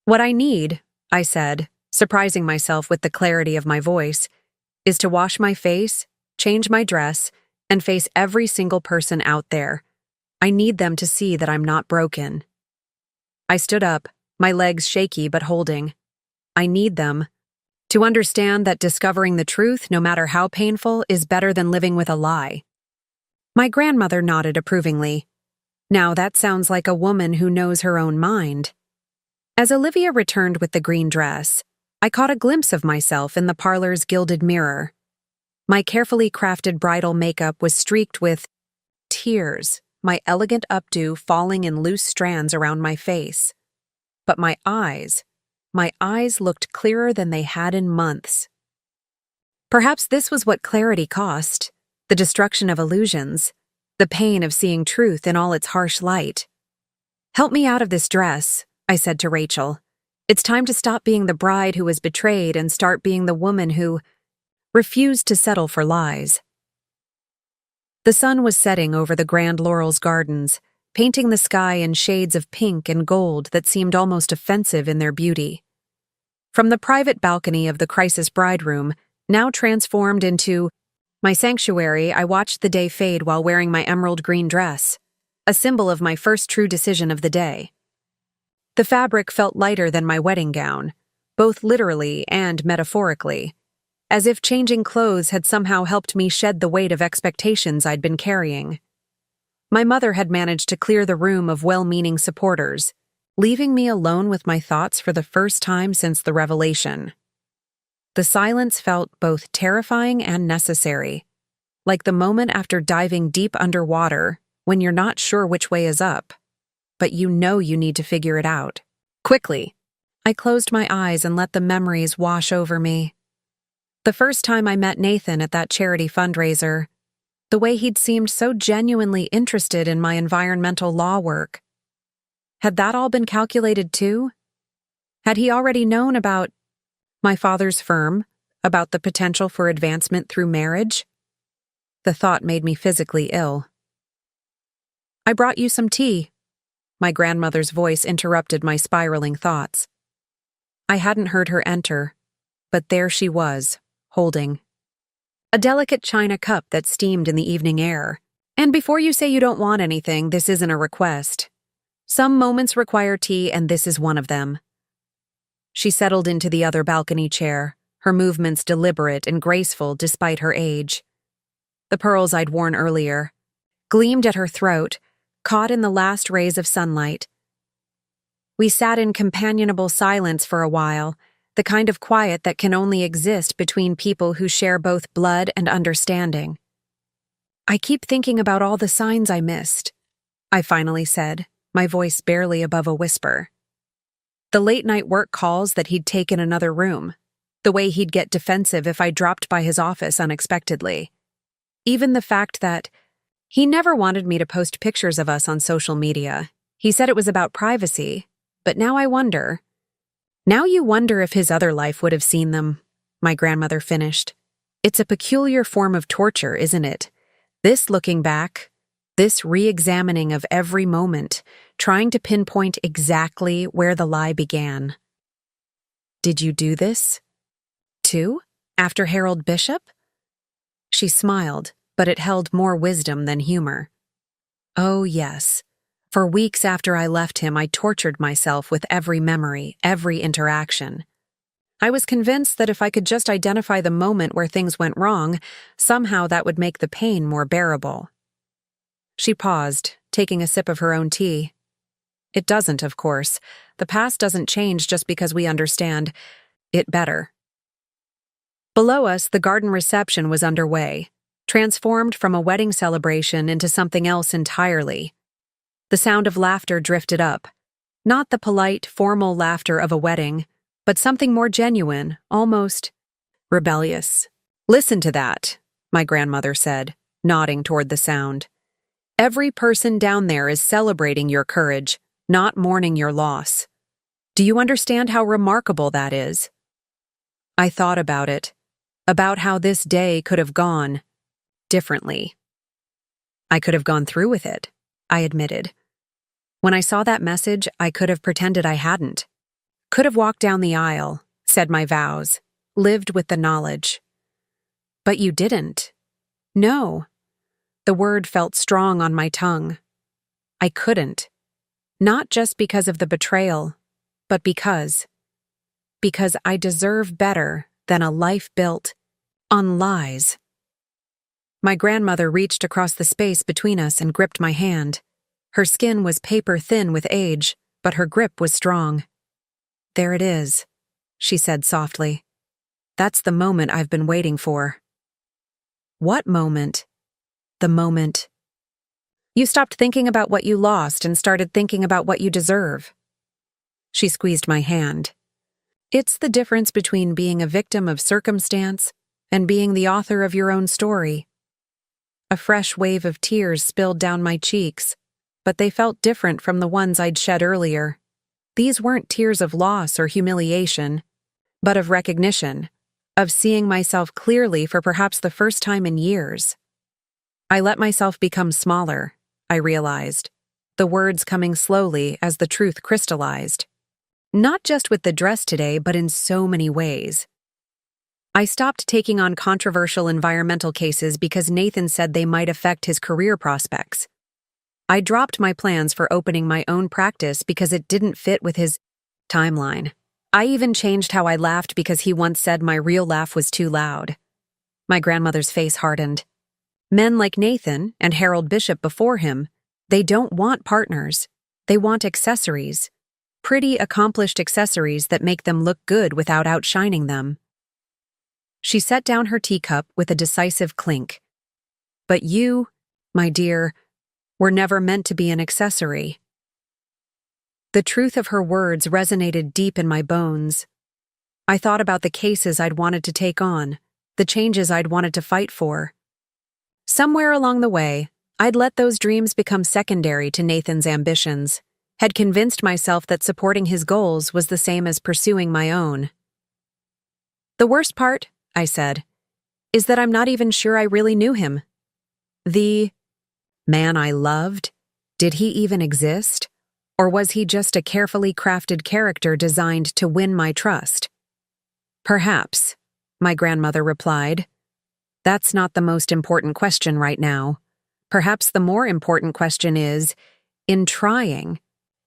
What I need, I said, surprising myself with the clarity of my voice, is to wash my face, change my dress, and face every single person out there. I need them to see that I'm not broken. I stood up, my legs shaky but holding. I need them. To understand that discovering the truth, no matter how painful, is better than living with a lie. My grandmother nodded approvingly. Now that sounds like a woman who knows her own mind. As Olivia returned with the green dress, I caught a glimpse of myself in the parlor's gilded mirror. My carefully crafted bridal makeup was streaked with tears, my elegant updo falling in loose strands around my face. But my eyes looked clearer than they had in months. Perhaps this was what clarity cost, the destruction of illusions, the pain of seeing truth in all its harsh light. "Help me out of this dress," I said to Rachel. "It's time to stop being the bride who was betrayed and start being the woman who refused to settle for lies." The sun was setting over the Grand Laurel's gardens, painting the sky in shades of pink and gold that seemed almost offensive in their beauty. From the private balcony of the Crisis Bride Room, now transformed into my sanctuary, I watched the day fade while wearing my emerald green dress, a symbol of my first true decision of the day. The fabric felt lighter than my wedding gown, both literally and metaphorically, as if changing clothes had somehow helped me shed the weight of expectations I'd been carrying. My mother had managed to clear the room of well-meaning supporters, leaving me alone with my thoughts for the first time since the revelation. The silence felt both terrifying and necessary, like the moment after diving deep underwater when you're not sure which way is up, but you know you need to figure it out. Quickly, I closed my eyes and let the memories wash over me. The first time I met Nathan at that charity fundraiser, the way he'd seemed so genuinely interested in my environmental law work. Had that all been calculated too? Had he already known about my father's firm, about the potential for advancement through marriage? The thought made me physically ill. "I brought you some tea." My grandmother's voice interrupted my spiraling thoughts. I hadn't heard her enter, but there she was, holding a delicate china cup that steamed in the evening air. "And before you say you don't want anything, this isn't a request. Some moments require tea, and this is one of them." She settled into the other balcony chair, her movements deliberate and graceful despite her age. The pearls I'd worn earlier gleamed at her throat, caught in the last rays of sunlight. We sat in companionable silence for a while, the kind of quiet that can only exist between people who share both blood and understanding. "I keep thinking about all the signs I missed," I finally said, my voice barely above a whisper. The late-night work calls that he'd take in another room, the way he'd get defensive if I dropped by his office unexpectedly. Even the fact that he never wanted me to post pictures of us on social media. He said it was about privacy, but now I wonder. "Now you wonder if his other life would have seen them," my grandmother finished. "It's a peculiar form of torture, isn't it? This looking back, this re-examining of every moment, trying to pinpoint exactly where the lie began." "Did you do this, too, after Harold Bishop?" She smiled, but it held more wisdom than humor. "Oh, yes. For weeks after I left him, I tortured myself with every memory, every interaction. I was convinced that if I could just identify the moment where things went wrong, somehow that would make the pain more bearable." She paused, taking a sip of her own tea. "It doesn't, of course. The past doesn't change just because we understand it better." Below us, the garden reception was underway, transformed from a wedding celebration into something else entirely. The sound of laughter drifted up, not the polite, formal laughter of a wedding, but something more genuine, almost rebellious. "Listen to that," my grandmother said, nodding toward the sound. "Every person down there is celebrating your courage, not mourning your loss. Do you understand how remarkable that is?" I thought about it, about how this day could have gone differently. "I could have gone through with it," I admitted. "When I saw that message, I could have pretended I hadn't. Could have walked down the aisle, said my vows, lived with the knowledge." "But you didn't." "No." The word felt strong on my tongue. I couldn't. Not just because of the betrayal, but because I deserve better than a life built on lies. My grandmother reached across the space between us and gripped my hand. Her skin was paper thin with age, but her grip was strong. "There it is," she said softly. "That's the moment I've been waiting for." "What moment?" "The moment you stopped thinking about what you lost and started thinking about what you deserve." She squeezed my hand. "It's the difference between being a victim of circumstance and being the author of your own story." A fresh wave of tears spilled down my cheeks, but they felt different from the ones I'd shed earlier. These weren't tears of loss or humiliation, but of recognition, of seeing myself clearly for perhaps the first time in years. I let myself become smaller, I realized, the words coming slowly as the truth crystallized. Not just with the dress today, but in so many ways. I stopped taking on controversial environmental cases because Nathan said they might affect his career prospects. I dropped my plans for opening my own practice because it didn't fit with his timeline. I even changed how I laughed because he once said my real laugh was too loud. My grandmother's face hardened. Men like Nathan and Harold Bishop before him, they don't want partners. They want accessories. Pretty, accomplished accessories that make them look good without outshining them. She set down her teacup with a decisive clink. "But you, my dear, were never meant to be an accessory." The truth of her words resonated deep in my bones. I thought about the cases I'd wanted to take on, the changes I'd wanted to fight for. Somewhere along the way, I'd let those dreams become secondary to Nathan's ambitions, had convinced myself that supporting his goals was the same as pursuing my own. "The worst part," I said, "is that I'm not even sure I really knew him. The man I loved, did he even exist? Or was he just a carefully crafted character designed to win my trust?" "Perhaps," my grandmother replied. "That's not the most important question right now. Perhaps the more important question is, in trying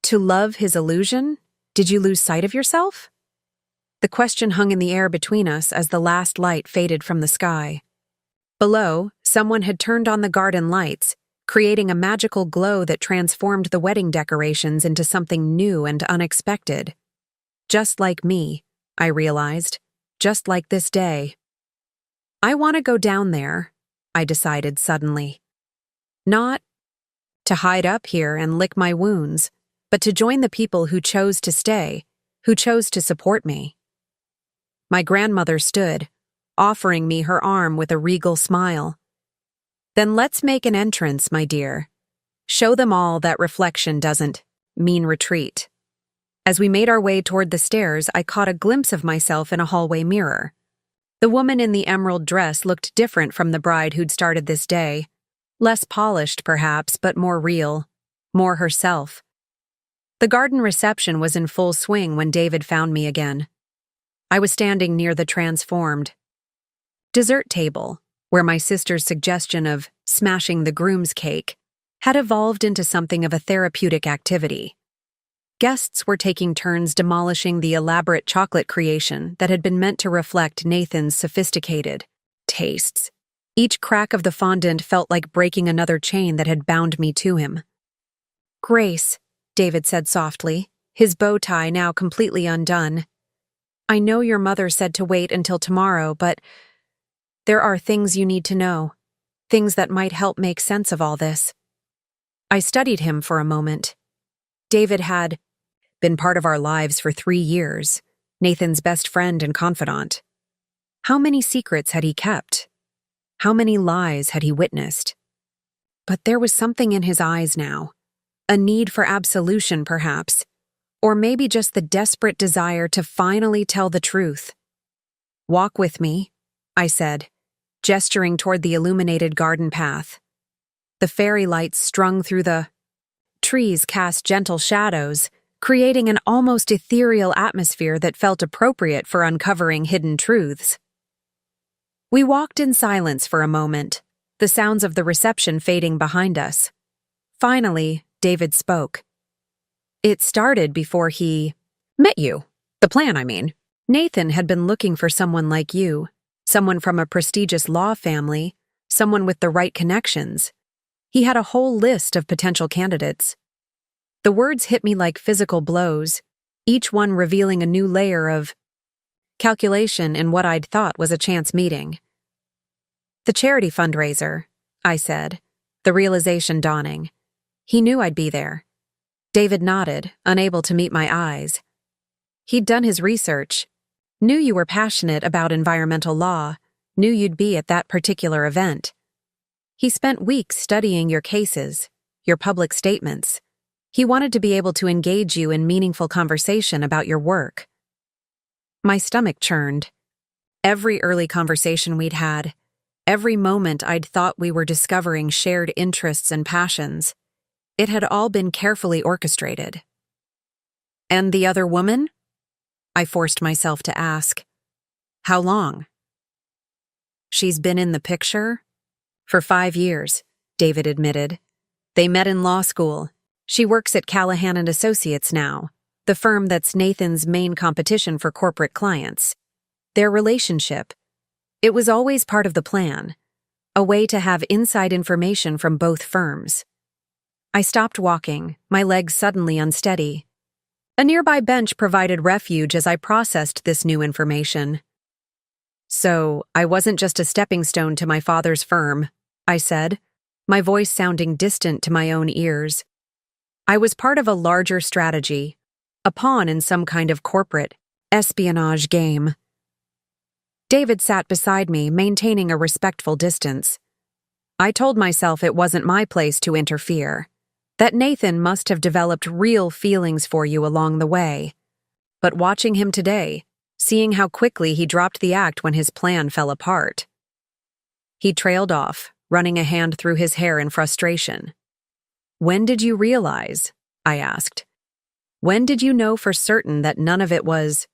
to love his illusion, did you lose sight of yourself?" The question hung in the air between us as the last light faded from the sky. Below, someone had turned on the garden lights, creating a magical glow that transformed the wedding decorations into something new and unexpected. Just like me, I realized, just like this day. I want to go down there, I decided suddenly. Not to hide up here and lick my wounds, but to join the people who chose to stay, who chose to support me. My grandmother stood, offering me her arm with a regal smile. "Then let's make an entrance, my dear. Show them all that reflection doesn't mean retreat." As we made our way toward the stairs, I caught a glimpse of myself in a hallway mirror. The woman in the emerald dress looked different from the bride who'd started this day. Less polished, perhaps, but more real, more herself. The garden reception was in full swing when David found me again. I was standing near the transformed dessert table, where my sister's suggestion of smashing the groom's cake had evolved into something of a therapeutic activity. Guests were taking turns demolishing the elaborate chocolate creation that had been meant to reflect Nathan's sophisticated tastes. Each crack of the fondant felt like breaking another chain that had bound me to him. "Grace," David said softly, his bow tie now completely undone. "I know your mother said to wait until tomorrow, but there are things you need to know, things that might help make sense of all this." I studied him for a moment. David had been part of our lives for 3 years, Nathan's best friend and confidant. How many secrets had he kept? How many lies had he witnessed? But there was something in his eyes now, a need for absolution perhaps, or maybe just the desperate desire to finally tell the truth. "Walk with me," I said, gesturing toward the illuminated garden path. The fairy lights strung through the trees cast gentle shadows, creating an almost ethereal atmosphere that felt appropriate for uncovering hidden truths. We walked in silence for a moment, the sounds of the reception fading behind us. Finally, David spoke. "It started before he Met you. The plan, I mean. Nathan had been looking for someone like you, someone from a prestigious law family, someone with the right connections. He had a whole list of potential candidates. The words hit me like physical blows, each one revealing a new layer of calculation in what I'd thought was a chance meeting. The charity fundraiser, I said, the realization dawning. He knew I'd be there. David nodded, unable to meet my eyes. He'd done his research, knew you were passionate about environmental law, knew you'd be at that particular event. He spent weeks studying your cases, your public statements. He wanted to be able to engage you in meaningful conversation about your work. My stomach churned. Every early conversation we'd had, every moment I'd thought we were discovering shared interests and passions, it had all been carefully orchestrated. And the other woman? I forced myself to ask. How long? She's been in the picture? For 5 years, David admitted. They met in law school. She works at Callahan and Associates now, the firm that's Nathan's main competition for corporate clients. Their relationship, it was always part of the plan, a way to have inside information from both firms. I stopped walking, my legs suddenly unsteady. A nearby bench provided refuge as I processed this new information. So, I wasn't just a stepping stone to my father's firm, I said, my voice sounding distant to my own ears. I was part of a larger strategy, a pawn in some kind of corporate espionage game. David sat beside me, maintaining a respectful distance. I told myself it wasn't my place to interfere, that Nathan must have developed real feelings for you along the way. But watching him today, seeing how quickly he dropped the act when his plan fell apart. He trailed off, running a hand through his hair in frustration. When did you realize? I asked. When did you know for certain that none of it was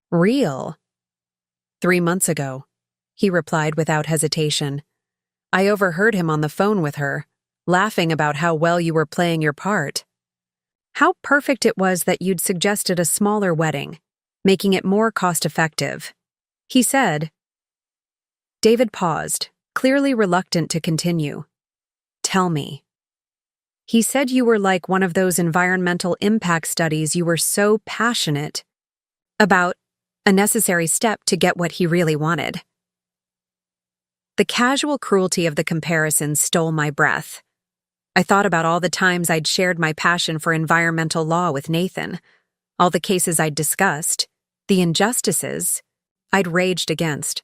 real? 3 months ago, he replied without hesitation. I overheard him on the phone with her, laughing about how well you were playing your part. How perfect it was that you'd suggested a smaller wedding, making it more cost-effective. He said. David paused, clearly reluctant to continue. Tell me. He said you were like one of those environmental impact studies you were so passionate about, a necessary step to get what he really wanted. The casual cruelty of the comparison stole my breath. I thought about all the times I'd shared my passion for environmental law with Nathan, all the cases I'd discussed, the injustices I'd raged against.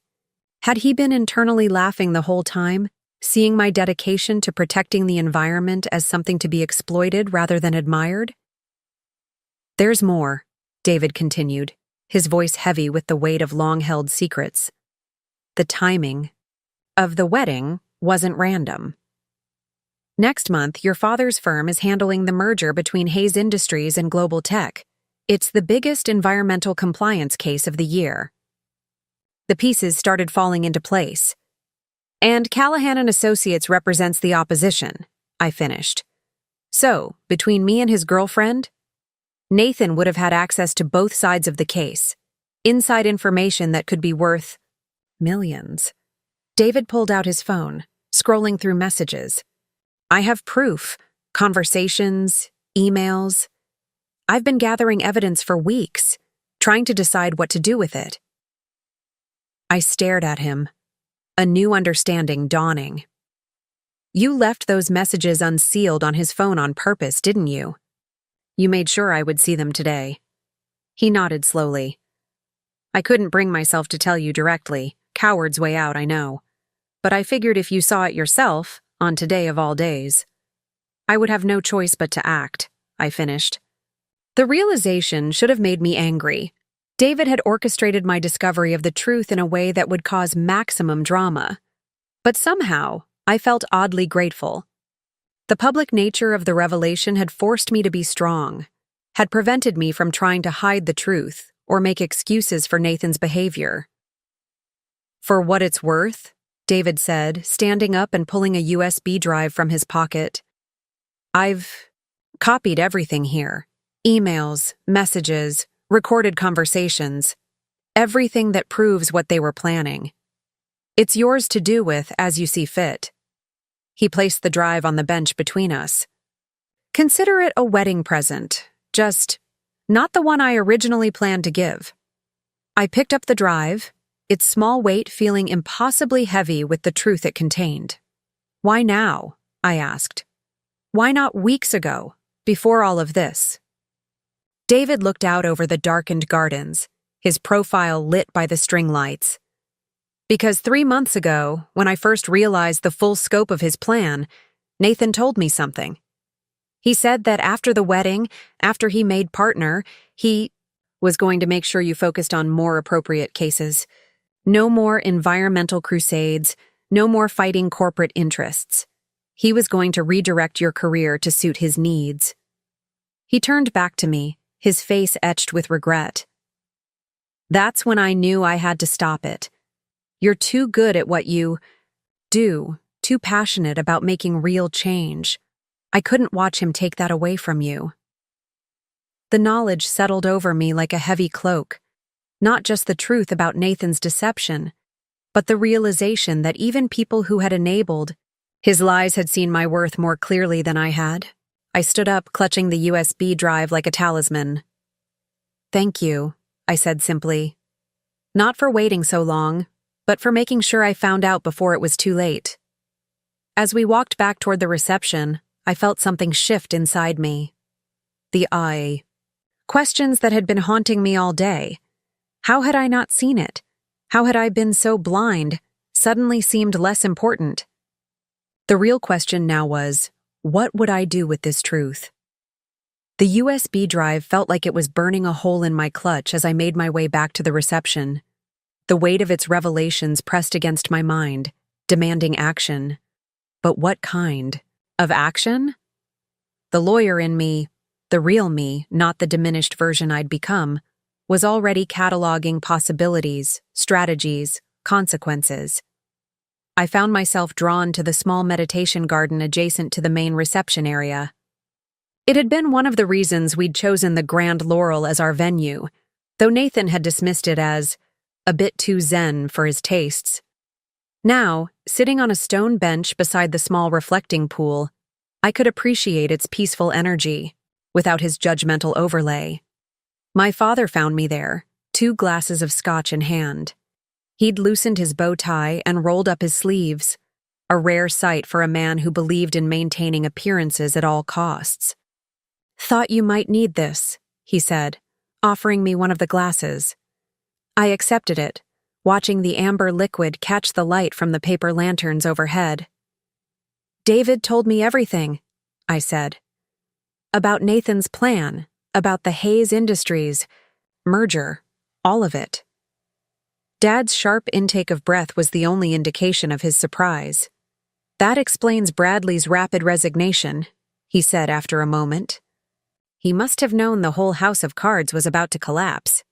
Had he been internally laughing the whole time, seeing my dedication to protecting the environment as something to be exploited rather than admired? There's more, David continued, his voice heavy with the weight of long-held secrets. The timing of the wedding wasn't random. Next month, your father's firm is handling the merger between Hayes Industries and Global Tech. It's the biggest environmental compliance case of the year. The pieces started falling into place. And Callahan and Associates represents the opposition, I finished. So, between me and his girlfriend, Nathan would have had access to both sides of the case, inside information that could be worth millions. David pulled out his phone, scrolling through messages. I have proof, conversations, emails. I've been gathering evidence for weeks, trying to decide what to do with it. I stared at him, a new understanding dawning. You left those messages unsealed on his phone on purpose, didn't you? You made sure I would see them today. He nodded slowly. I couldn't bring myself to tell you directly, coward's way out, I know. But I figured if you saw it yourself, on today of all days, I would have no choice but to act, I finished. The realization should have made me angry. David had orchestrated my discovery of the truth in a way that would cause maximum drama. But somehow, I felt oddly grateful. The public nature of the revelation had forced me to be strong, had prevented me from trying to hide the truth or make excuses for Nathan's behavior. For what it's worth, David said, standing up and pulling a USB drive from his pocket. I've copied everything here. Emails, messages, recorded conversations, everything that proves what they were planning. It's yours to do with as you see fit. He placed the drive on the bench between us. Consider it a wedding present, just not the one I originally planned to give. I picked up the drive, its small weight feeling impossibly heavy with the truth it contained. Why now? I asked. Why not weeks ago, before all of this? David looked out over the darkened gardens, his profile lit by the string lights. Because 3 months ago, when I first realized the full scope of his plan, Nathan told me something. He said that after the wedding, after he made partner, he was going to make sure you focused on more appropriate cases. No more environmental crusades, no more fighting corporate interests. He was going to redirect your career to suit his needs. He turned back to me, his face etched with regret. That's when I knew I had to stop it. You're too good at what you do, too passionate about making real change. I couldn't watch him take that away from you. The knowledge settled over me like a heavy cloak, not just the truth about Nathan's deception, but the realization that even people who had enabled his lies had seen my worth more clearly than I had. I stood up, clutching the USB drive like a talisman. Thank you, I said simply. Not for waiting so long, but for making sure I found out before it was too late. As we walked back toward the reception, I felt something shift inside me. The I. Questions that had been haunting me all day. How had I not seen it? How had I been so blind, suddenly seemed less important? The real question now was, what would I do with this truth? The USB drive felt like it was burning a hole in my clutch as I made my way back to the reception. The weight of its revelations pressed against my mind, demanding action. But what kind of action? The lawyer in me, the real me, not the diminished version I'd become, was already cataloging possibilities, strategies, consequences. I found myself drawn to the small meditation garden adjacent to the main reception area. It had been one of the reasons we'd chosen the Grand Laurel as our venue, though Nathan had dismissed it as a bit too zen for his tastes. Now, sitting on a stone bench beside the small reflecting pool, I could appreciate its peaceful energy, without his judgmental overlay. My father found me there, 2 glasses of scotch in hand. He'd loosened his bow tie and rolled up his sleeves, a rare sight for a man who believed in maintaining appearances at all costs. Thought you might need this, he said, offering me one of the glasses. I accepted it, watching the amber liquid catch the light from the paper lanterns overhead. David told me everything, I said. About Nathan's plan, about the Hayes Industries merger, all of it. Dad's sharp intake of breath was the only indication of his surprise. That explains Bradley's rapid resignation, he said after a moment. He must have known the whole house of cards was about to collapse.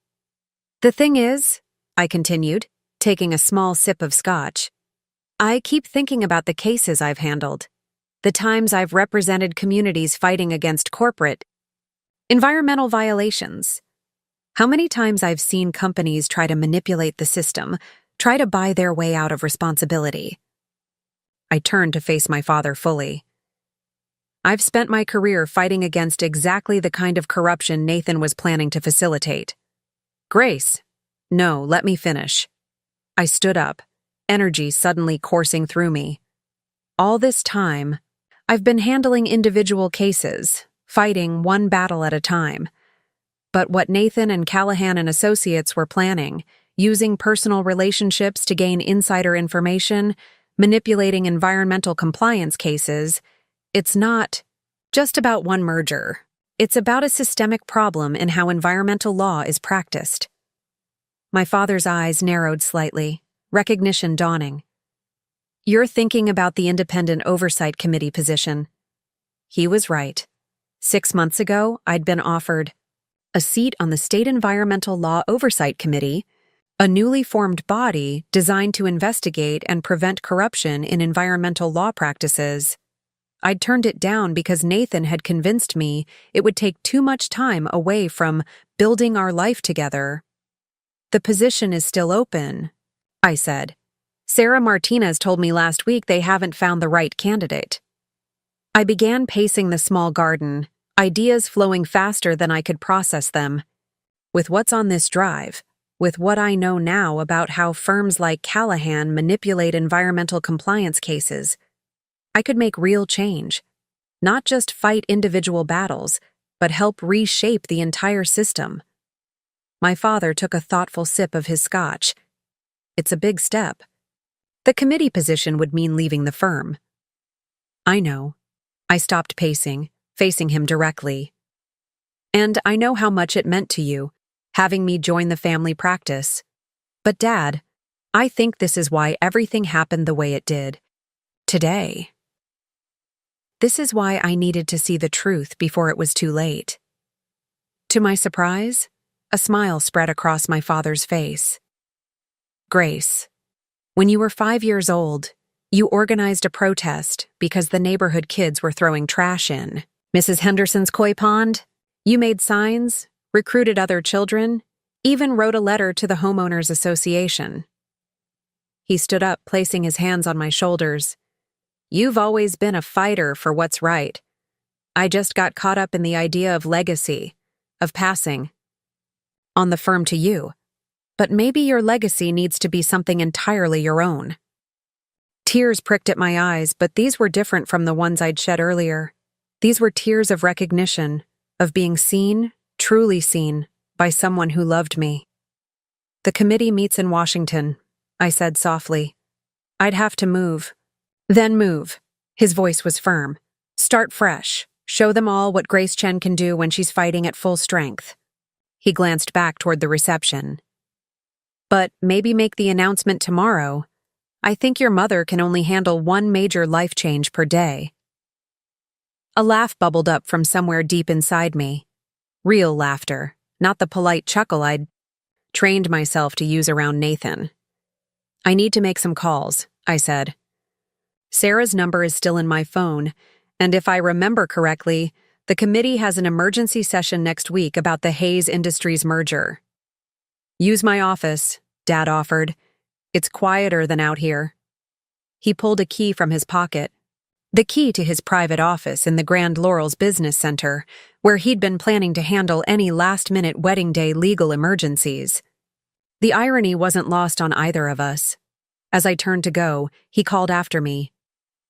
The thing is, I continued, taking a small sip of scotch, I keep thinking about the cases I've handled, the times I've represented communities fighting against corporate environmental violations. How many times I've seen companies try to manipulate the system, try to buy their way out of responsibility. I turned to face my father fully. I've spent my career fighting against exactly the kind of corruption Nathan was planning to facilitate. Grace. No, let me finish. I stood up, energy suddenly coursing through me. All this time, I've been handling individual cases, fighting one battle at a time. But what Nathan and Callahan and Associates were planning, using personal relationships to gain insider information, manipulating environmental compliance cases, it's not just about one merger. It's about a systemic problem in how environmental law is practiced. My father's eyes narrowed slightly, recognition dawning. You're thinking about the Independent Oversight Committee position. He was right. 6 months ago, I'd been offered a seat on the State Environmental Law Oversight Committee, a newly formed body designed to investigate and prevent corruption in environmental law practices. I'd turned it down because Nathan had convinced me it would take too much time away from building our life together. "The position is still open," I said. "Sarah Martinez told me last week they haven't found the right candidate." I began pacing the small garden, ideas flowing faster than I could process them. With what's on this drive, with what I know now about how firms like Callahan manipulate environmental compliance cases, I could make real change. Not just fight individual battles, but help reshape the entire system. My father took a thoughtful sip of his scotch. "It's a big step. The committee position would mean leaving the firm." "I know." I stopped pacing, facing him directly. "And I know how much it meant to you, having me join the family practice. But Dad, I think this is why everything happened the way it did. Today. This is why I needed to see the truth before it was too late." To my surprise, a smile spread across my father's face. "Grace, when you were 5 years old, you organized a protest because the neighborhood kids were throwing trash in Mrs. Henderson's koi pond. You made signs, recruited other children, even wrote a letter to the homeowners association." He stood up, placing his hands on my shoulders. "You've always been a fighter for what's right. I just got caught up in the idea of legacy, of passing on the firm to you. But maybe your legacy needs to be something entirely your own." Tears pricked at my eyes, but these were different from the ones I'd shed earlier. These were tears of recognition, of being seen, truly seen, by someone who loved me. "The committee meets in Washington," I said softly. "I'd have to move." "Then move." His voice was firm. "Start fresh. Show them all what Grace Chen can do when she's fighting at full strength." He glanced back toward the reception. "But maybe make the announcement tomorrow. I think your mother can only handle one major life change per day." A laugh bubbled up from somewhere deep inside me. Real laughter, not the polite chuckle I'd trained myself to use around Nathan. "I need to make some calls," I said. "Sarah's number is still in my phone, and if I remember correctly, the committee has an emergency session next week about the Hayes Industries merger." "Use my office," Dad offered. "It's quieter than out here." He pulled a key from his pocket. The key to his private office in the Grand Laurel's business center, where he'd been planning to handle any last-minute wedding day legal emergencies. The irony wasn't lost on either of us. As I turned to go, he called after me.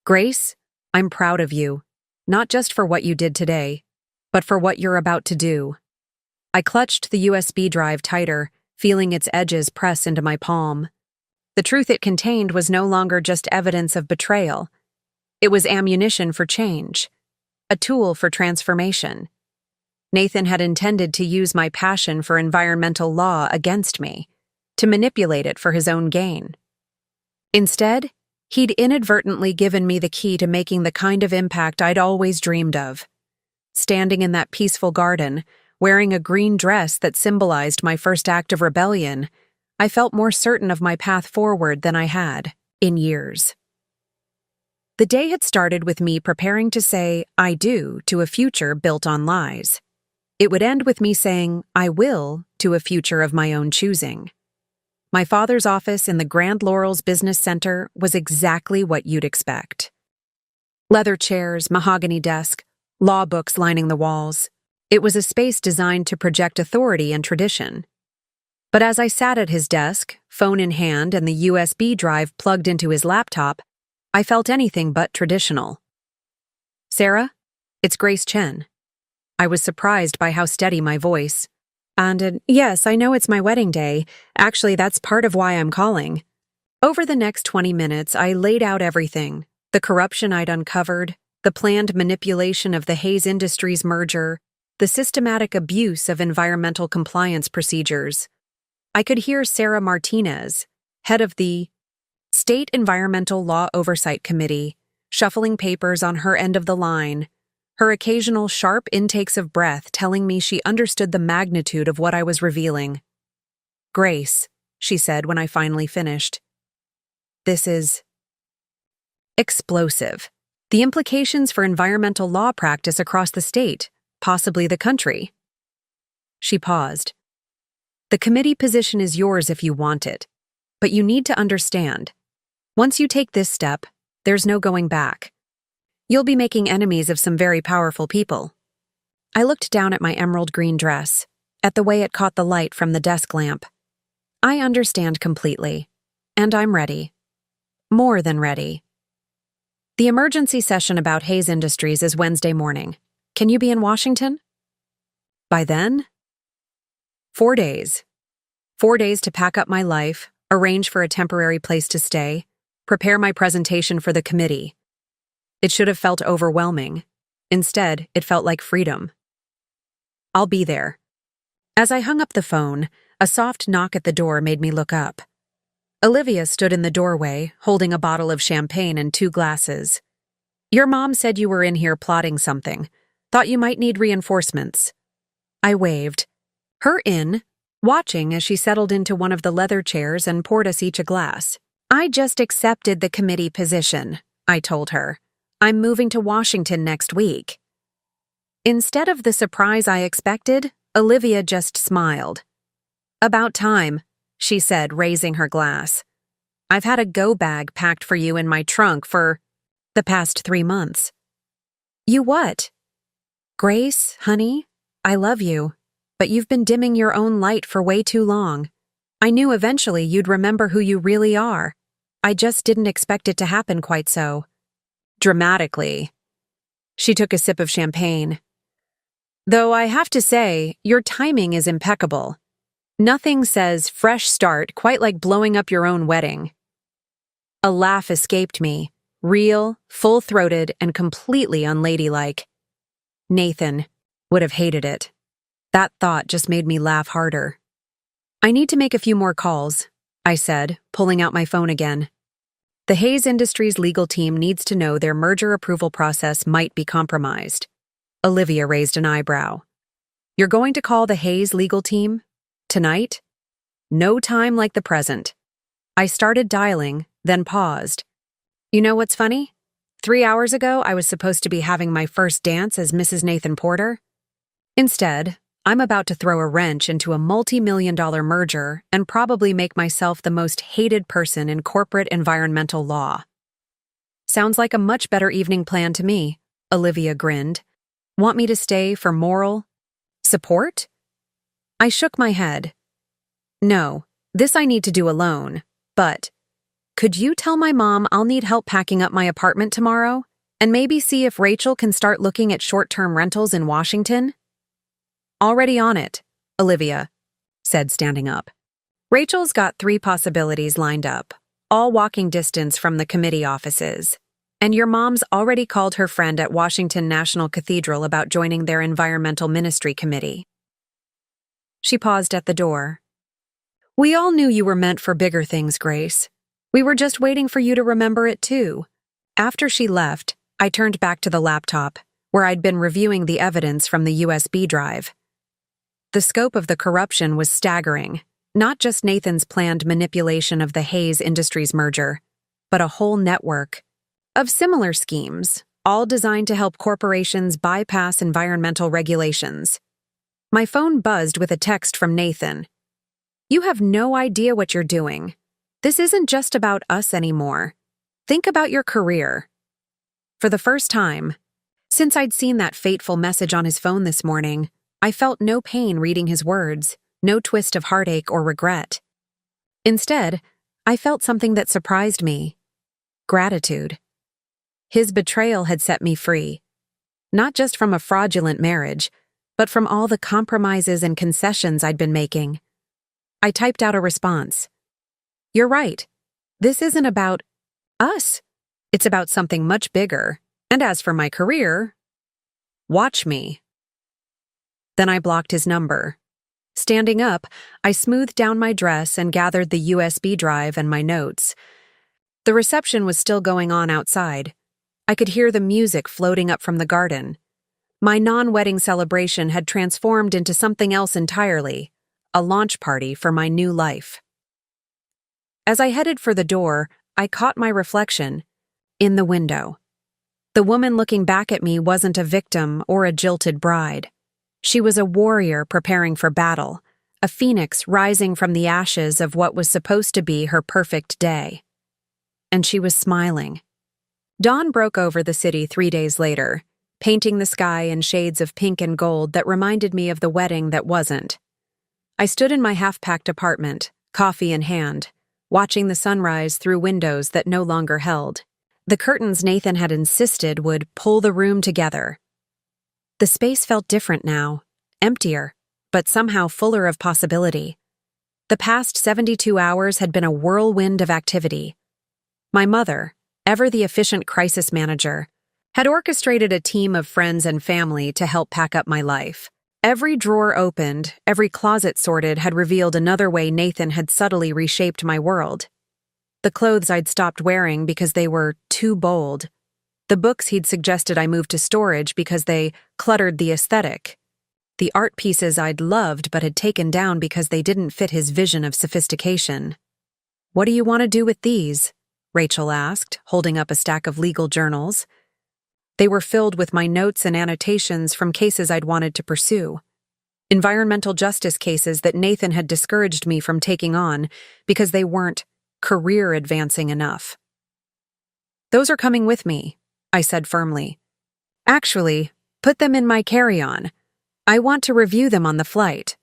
"Grace, I'm proud of you, not just for what you did today, but for what you're about to do." I clutched the USB drive tighter, feeling its edges press into my palm. The truth it contained was no longer just evidence of betrayal. It was ammunition for change, a tool for transformation. Nathan had intended to use my passion for environmental law against me, to manipulate it for his own gain. Instead, he'd inadvertently given me the key to making the kind of impact I'd always dreamed of. Standing in that peaceful garden, wearing a green dress that symbolized my first act of rebellion, I felt more certain of my path forward than I had in years. The day had started with me preparing to say "I do" to a future built on lies. It would end with me saying "I will" to a future of my own choosing. My father's office in the Grand Laurel's business center was exactly what you'd expect. Leather chairs, mahogany desk, law books lining the walls. It was a space designed to project authority and tradition. But as I sat at his desk, phone in hand and the USB drive plugged into his laptop, I felt anything but traditional. "Sarah, it's Grace Chen." I was surprised by how steady my voice. "And yes, I know it's my wedding day. Actually, that's part of why I'm calling." Over the next 20 minutes, I laid out everything: the corruption I'd uncovered, the planned manipulation of the Hayes Industries merger, the systematic abuse of environmental compliance procedures. I could hear Sarah Martinez, head of the State Environmental Law Oversight Committee, shuffling papers on her end of the line, her occasional sharp intakes of breath telling me she understood the magnitude of what I was revealing. "Grace," she said when I finally finished, "this is explosive. The implications for environmental law practice across the state, possibly the country. She paused. The committee position is yours if you want it, but you need to understand. Once you take this step, there's no going back. You'll be making enemies of some very powerful people. I looked down at my emerald green dress, at the way it caught the light from the desk lamp. I understand completely, and I'm ready. More than ready. The emergency session about Hayes Industries is Wednesday morning. Can you be in Washington? By then? 4 days. 4 days to pack up my life, arrange for a temporary place to stay, prepare my presentation for the committee. It should have felt overwhelming. Instead, it felt like freedom. I'll be there. As I hung up the phone, a soft knock at the door made me look up. Olivia stood in the doorway, holding a bottle of champagne and 2 glasses. Your mom said you were in here plotting something. Thought you might need reinforcements. I waved. Her in, watching as she settled into one of the leather chairs and poured us each a glass. I just accepted the committee position, I told her. I'm moving to Washington next week. Instead of the surprise I expected, Olivia just smiled. About time, she said, raising her glass. I've had a go bag packed for you in my trunk for the past 3 months. You what? Grace, honey, I love you, but you've been dimming your own light for way too long. I knew eventually you'd remember who you really are. I just didn't expect it to happen quite so dramatically. She took a sip of champagne. Though I have to say, your timing is impeccable. Nothing says fresh start quite like blowing up your own wedding. A laugh escaped me, real, full-throated, and completely unladylike. Nathan would have hated it. That thought just made me laugh harder. I need to make a few more calls, I said, pulling out my phone again. The Hayes Industries legal team needs to know their merger approval process might be compromised. Olivia raised an eyebrow. You're going to call the Hayes legal team? Tonight? No time like the present. I started dialing, then paused. You know what's funny? 3 hours ago, I was supposed to be having my first dance as Mrs. Nathan Porter. Instead, I'm about to throw a wrench into a multi-million-dollar merger and probably make myself the most hated person in corporate environmental law. Sounds like a much better evening plan to me, Olivia grinned. Want me to stay for moral support? I shook my head. No, this I need to do alone, but could you tell my mom I'll need help packing up my apartment tomorrow, and maybe see if Rachel can start looking at short-term rentals in Washington? Already on it, Olivia said, standing up. Rachel's got 3 possibilities lined up, all walking distance from the committee offices. And your mom's already called her friend at Washington National Cathedral about joining their environmental ministry committee. She paused at the door. We all knew you were meant for bigger things, Grace. We were just waiting for you to remember it too. After she left, I turned back to the laptop, where I'd been reviewing the evidence from the USB drive. The scope of the corruption was staggering, not just Nathan's planned manipulation of the Hayes Industries merger, but a whole network of similar schemes, all designed to help corporations bypass environmental regulations. My phone buzzed with a text from Nathan. You have no idea what you're doing. This isn't just about us anymore. Think about your career. For the first time, since I'd seen that fateful message on his phone this morning, I felt no pain reading his words, no twist of heartache or regret. Instead, I felt something that surprised me. Gratitude. His betrayal had set me free, not just from a fraudulent marriage, but from all the compromises and concessions I'd been making. I typed out a response. You're right. This isn't about us. It's about something much bigger. And as for my career, watch me. Then I blocked his number. Standing up, I smoothed down my dress and gathered the USB drive and my notes. The reception was still going on outside. I could hear the music floating up from the garden. My non-wedding celebration had transformed into something else entirely, a launch party for my new life. As I headed for the door, I caught my reflection in the window. The woman looking back at me wasn't a victim or a jilted bride. She was a warrior preparing for battle, a phoenix rising from the ashes of what was supposed to be her perfect day. And she was smiling. Dawn broke over the city 3 days later, painting the sky in shades of pink and gold that reminded me of the wedding that wasn't. I stood in my half-packed apartment, coffee in hand, watching the sunrise through windows that no longer held. The curtains Nathan had insisted would pull the room together. The space felt different now, emptier, but somehow fuller of possibility. The past 72 hours had been a whirlwind of activity. My mother, ever the efficient crisis manager, had orchestrated a team of friends and family to help pack up my life. Every drawer opened, every closet sorted had revealed another way Nathan had subtly reshaped my world. The clothes I'd stopped wearing because they were too bold. The books he'd suggested I move to storage because they cluttered the aesthetic. The art pieces I'd loved but had taken down because they didn't fit his vision of sophistication. "What do you want to do with these?" Rachel asked, holding up a stack of legal journals. They were filled with my notes and annotations from cases I'd wanted to pursue. Environmental justice cases that Nathan had discouraged me from taking on because they weren't career-advancing enough. "Those are coming with me," I said firmly. "Actually, put them in my carry-on. I want to review them on the flight."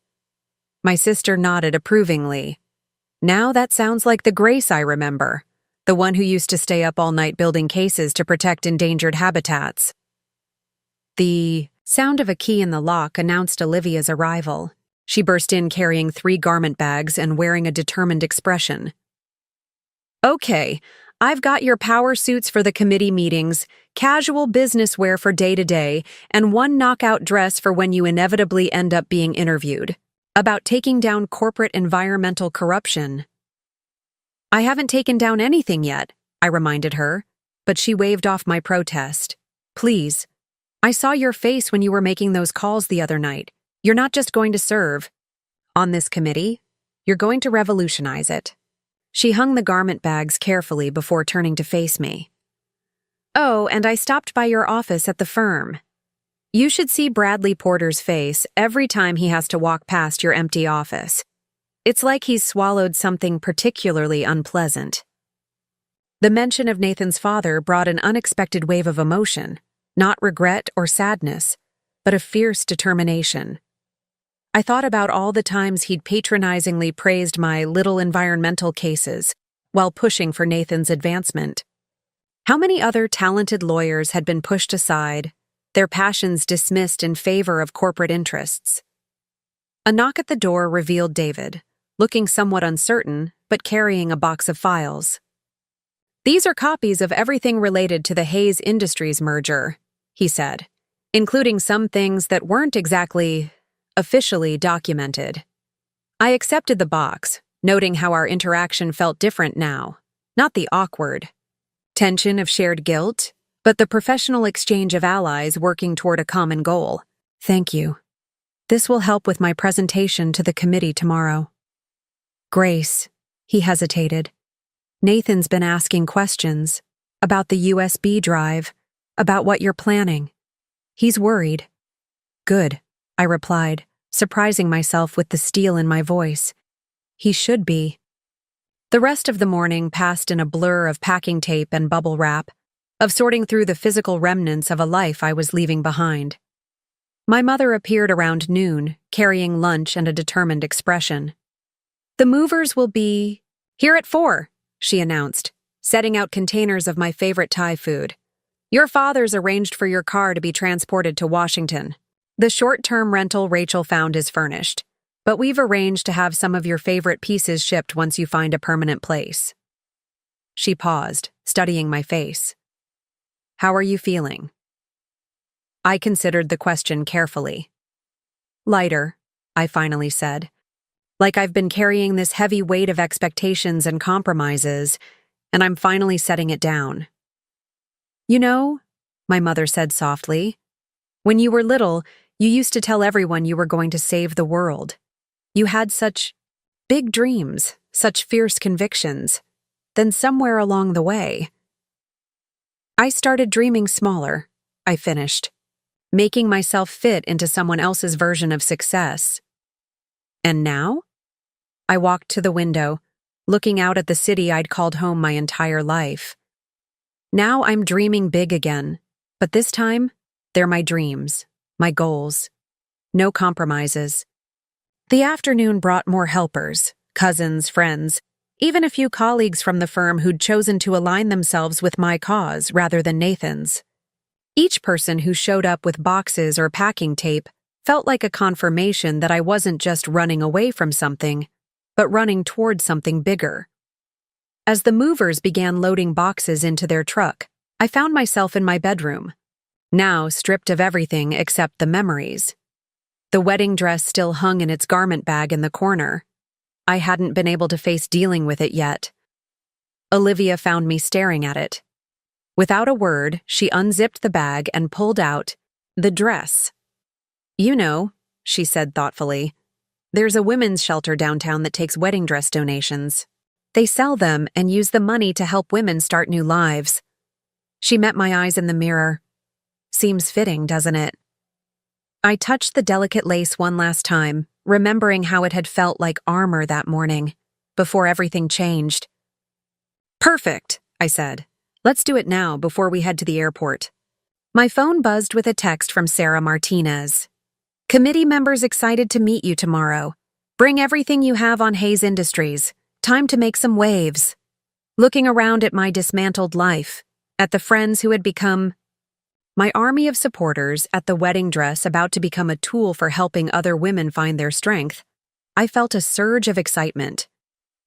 My sister nodded approvingly. "Now that sounds like the Grace I remember. The one who used to stay up all night building cases to protect endangered habitats." The sound of a key in the lock announced Olivia's arrival. She burst in carrying 3 garment bags and wearing a determined expression. "Okay, I've got your power suits for the committee meetings, casual business wear for day-to-day, and 1 knockout dress for when you inevitably end up being interviewed. About taking down corporate environmental corruption." "I haven't taken down anything yet," I reminded her, but she waved off my protest. "Please. I saw your face when you were making those calls the other night. You're not just going to serve on this committee, you're going to revolutionize it." She hung the garment bags carefully before turning to face me. "Oh, and I stopped by your office at the firm. You should see Bradley Porter's face every time he has to walk past your empty office. It's like he's swallowed something particularly unpleasant." The mention of Nathan's father brought an unexpected wave of emotion, not regret or sadness, but a fierce determination. I thought about all the times he'd patronizingly praised my little environmental cases while pushing for Nathan's advancement. How many other talented lawyers had been pushed aside, their passions dismissed in favor of corporate interests? A knock at the door revealed David, looking somewhat uncertain, but carrying a box of files. "These are copies of everything related to the Hayes Industries merger," he said, "including some things that weren't exactly officially documented." I accepted the box, noting how our interaction felt different now, not the awkward tension of shared guilt, but the professional exchange of allies working toward a common goal. "Thank you. This will help with my presentation to the committee tomorrow." "Grace," he hesitated. "Nathan's been asking questions about the USB drive, about what you're planning. He's worried." "Good," I replied, surprising myself with the steel in my voice. "He should be." The rest of the morning passed in a blur of packing tape and bubble wrap, of sorting through the physical remnants of a life I was leaving behind. My mother appeared around noon, carrying lunch and a determined expression. "The movers will be here at 4, she announced, setting out containers of my favorite Thai food. "Your father's arranged for your car to be transported to Washington. The short-term rental Rachel found is furnished, but we've arranged to have some of your favorite pieces shipped once you find a permanent place." She paused, studying my face. "How are you feeling?" I considered the question carefully. "Lighter," I finally said. "Like I've been carrying this heavy weight of expectations and compromises, and I'm finally setting it down." "You know," my mother said softly, "when you were little, you used to tell everyone you were going to save the world. You had such big dreams, such fierce convictions. Then somewhere along the way—" I started dreaming smaller, I finished, making myself fit into someone else's version of success. And now? I walked to the window, looking out at the city I'd called home my entire life. Now I'm dreaming big again, but this time, they're my dreams, my goals. No compromises. The afternoon brought more helpers, cousins, friends, even a few colleagues from the firm who'd chosen to align themselves with my cause rather than Nathan's. Each person who showed up with boxes or packing tape felt like a confirmation that I wasn't just running away from something, but running toward something bigger. As the movers began loading boxes into their truck, I found myself in my bedroom, now stripped of everything except the memories. The wedding dress still hung in its garment bag in the corner. I hadn't been able to face dealing with it yet. Olivia found me staring at it. Without a word, she unzipped the bag and pulled out the dress. "You know," she said thoughtfully, "there's a women's shelter downtown that takes wedding dress donations. They sell them and use the money to help women start new lives." She met my eyes in the mirror. Seems fitting, doesn't it? I touched the delicate lace one last time, remembering how it had felt like armor that morning, before everything changed. "Perfect," I said. "Let's do it now, before we head to the airport." My phone buzzed with a text from Sarah Martinez. "Committee members excited to meet you tomorrow. Bring everything you have on Hayes Industries. Time to make some waves." Looking around at my dismantled life, at the friends who had become my army of supporters, at the wedding dress about to become a tool for helping other women find their strength, I felt a surge of excitement.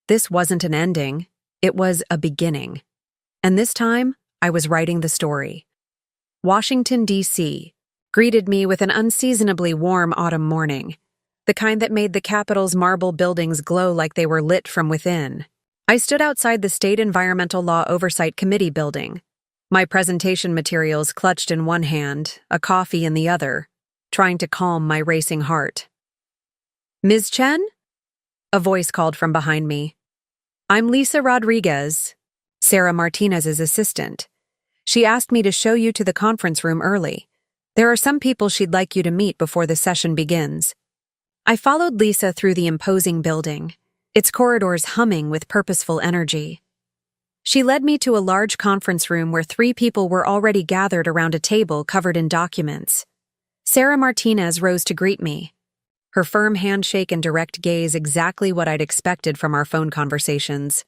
This wasn't an ending, it was a beginning. And this time, I was writing the story. Washington, D.C., greeted me with an unseasonably warm autumn morning, the kind that made the Capitol's marble buildings glow like they were lit from within. I stood outside the State Environmental Law Oversight Committee building, my presentation materials clutched in one hand, a coffee in the other, trying to calm my racing heart. "Ms. Chen?" A voice called from behind me. "I'm Lisa Rodriguez, Sarah Martinez's assistant. She asked me to show you to the conference room early. There are some people she'd like you to meet before the session begins." I followed Lisa through the imposing building, its corridors humming with purposeful energy. She led me to a large conference room where 3 people were already gathered around a table covered in documents. Sarah Martinez rose to greet me, her firm handshake and direct gaze exactly what I'd expected from our phone conversations.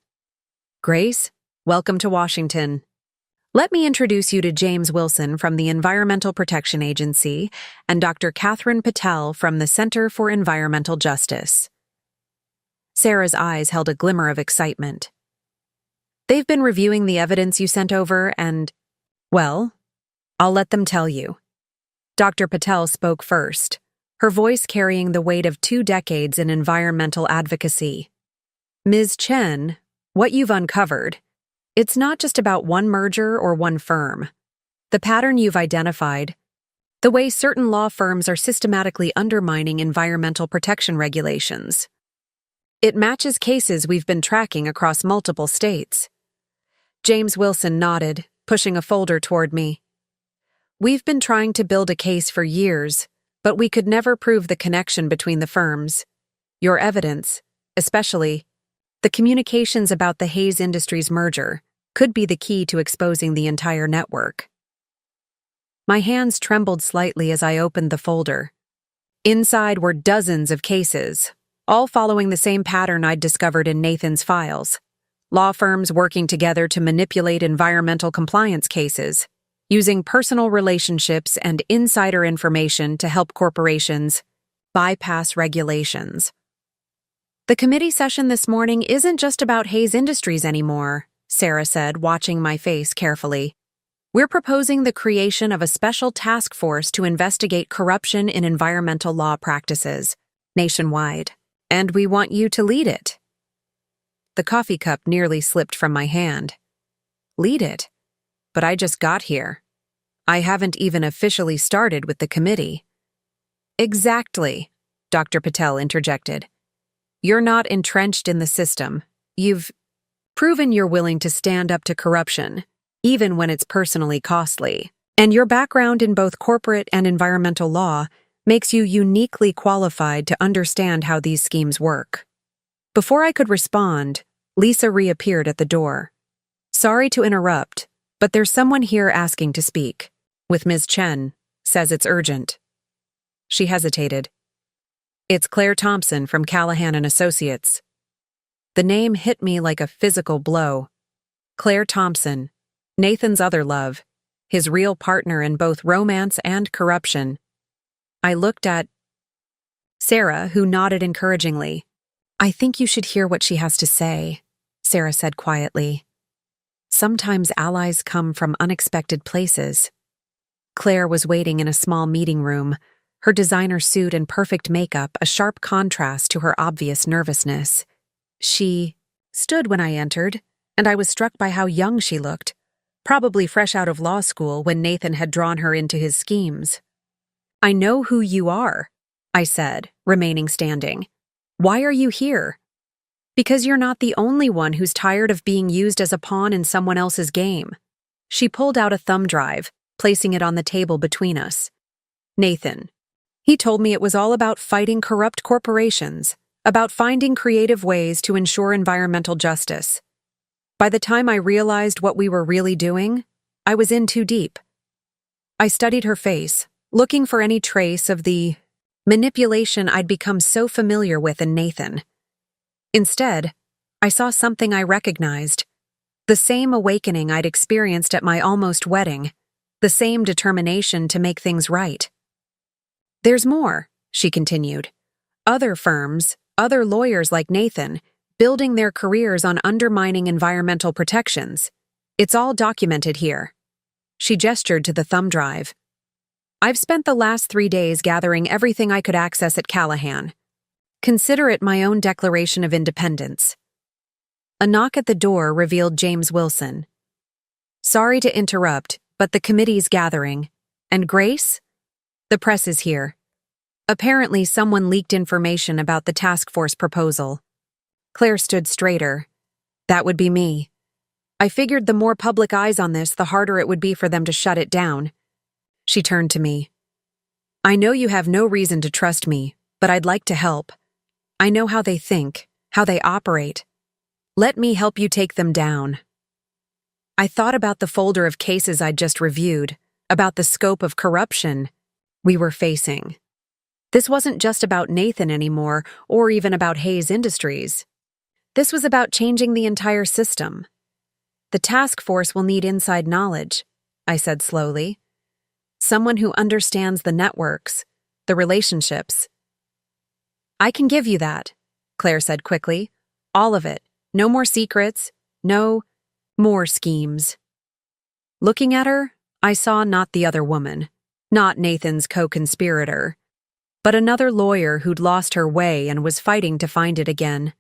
"Grace, welcome to Washington. Let me introduce you to James Wilson from the Environmental Protection Agency and Dr. Catherine Patel from the Center for Environmental Justice." Sarah's eyes held a glimmer of excitement. "They've been reviewing the evidence you sent over and, well, I'll let them tell you." Dr. Patel spoke first, her voice carrying the weight of 2 decades in environmental advocacy. "Ms. Chen, what you've uncovered, it's not just about one merger or one firm. The pattern you've identified, the way certain law firms are systematically undermining environmental protection regulations. It matches cases we've been tracking across multiple states." James Wilson nodded, pushing a folder toward me. "We've been trying to build a case for years, but we could never prove the connection between the firms. Your evidence, especially the communications about the Hayes Industries merger, could be the key to exposing the entire network." My hands trembled slightly as I opened the folder. Inside were dozens of cases, all following the same pattern I'd discovered in Nathan's files. Law firms working together to manipulate environmental compliance cases, using personal relationships and insider information to help corporations bypass regulations. "The committee session this morning isn't just about Hayes Industries anymore," Sarah said, watching my face carefully. "We're proposing the creation of a special task force to investigate corruption in environmental law practices nationwide, and we want you to lead it." The coffee cup nearly slipped from my hand. Lead it? But I just got here. I haven't even officially started with the committee. "Exactly," Dr. Patel interjected. "You're not entrenched in the system. You've proven you're willing to stand up to corruption, even when it's personally costly. And your background in both corporate and environmental law makes you uniquely qualified to understand how these schemes work. Before I could respond, Lisa reappeared at the door. Sorry to interrupt, but there's someone here asking to speak. With Ms. Chen, says it's urgent. She hesitated. It's Claire Thompson from Callahan and Associates. The name hit me like a physical blow. Claire Thompson, Nathan's other love, his real partner in both romance and corruption. I looked at Sarah, who nodded encouragingly. I think you should hear what she has to say, Sarah said quietly. Sometimes allies come from unexpected places. Claire was waiting in a small meeting room, her designer suit and perfect makeup a sharp contrast to her obvious nervousness. She stood when I entered, and I was struck by how young she looked, probably fresh out of law school when Nathan had drawn her into his schemes. I know who you are, I said, remaining standing. Why are you here? Because you're not the only one who's tired of being used as a pawn in someone else's game. She pulled out a thumb drive, placing it on the table between us. Nathan. He told me it was all about fighting corrupt corporations, about finding creative ways to ensure environmental justice. By the time I realized what we were really doing, I was in too deep. I studied her face, looking for any trace of the manipulation I'd become so familiar with in Nathan. Instead, I saw something I recognized. The same awakening I'd experienced at my almost wedding, the same determination to make things right. There's more, she continued. Other firms, other lawyers like Nathan, building their careers on undermining environmental protections. It's all documented here. She gestured to the thumb drive. I've spent the last 3 days gathering everything I could access at Callahan. Consider it my own declaration of independence. A knock at the door revealed James Wilson. Sorry to interrupt, but the committee's gathering. And Grace? The press is here. Apparently, someone leaked information about the task force proposal. Claire stood straighter. That would be me. I figured the more public eyes on this, the harder it would be for them to shut it down. She turned to me. I know you have no reason to trust me, but I'd like to help. I know how they think, how they operate. Let me help you take them down. I thought about the folder of cases I'd just reviewed, about the scope of corruption we were facing. This wasn't just about Nathan anymore, or even about Hayes Industries. This was about changing the entire system. The task force will need inside knowledge, I said slowly. Someone who understands the networks, the relationships. I can give you that, Claire said quickly. All of it. No more secrets. No more schemes. Looking at her, I saw not the other woman, not Nathan's co-conspirator, but another lawyer who'd lost her way and was fighting to find it again.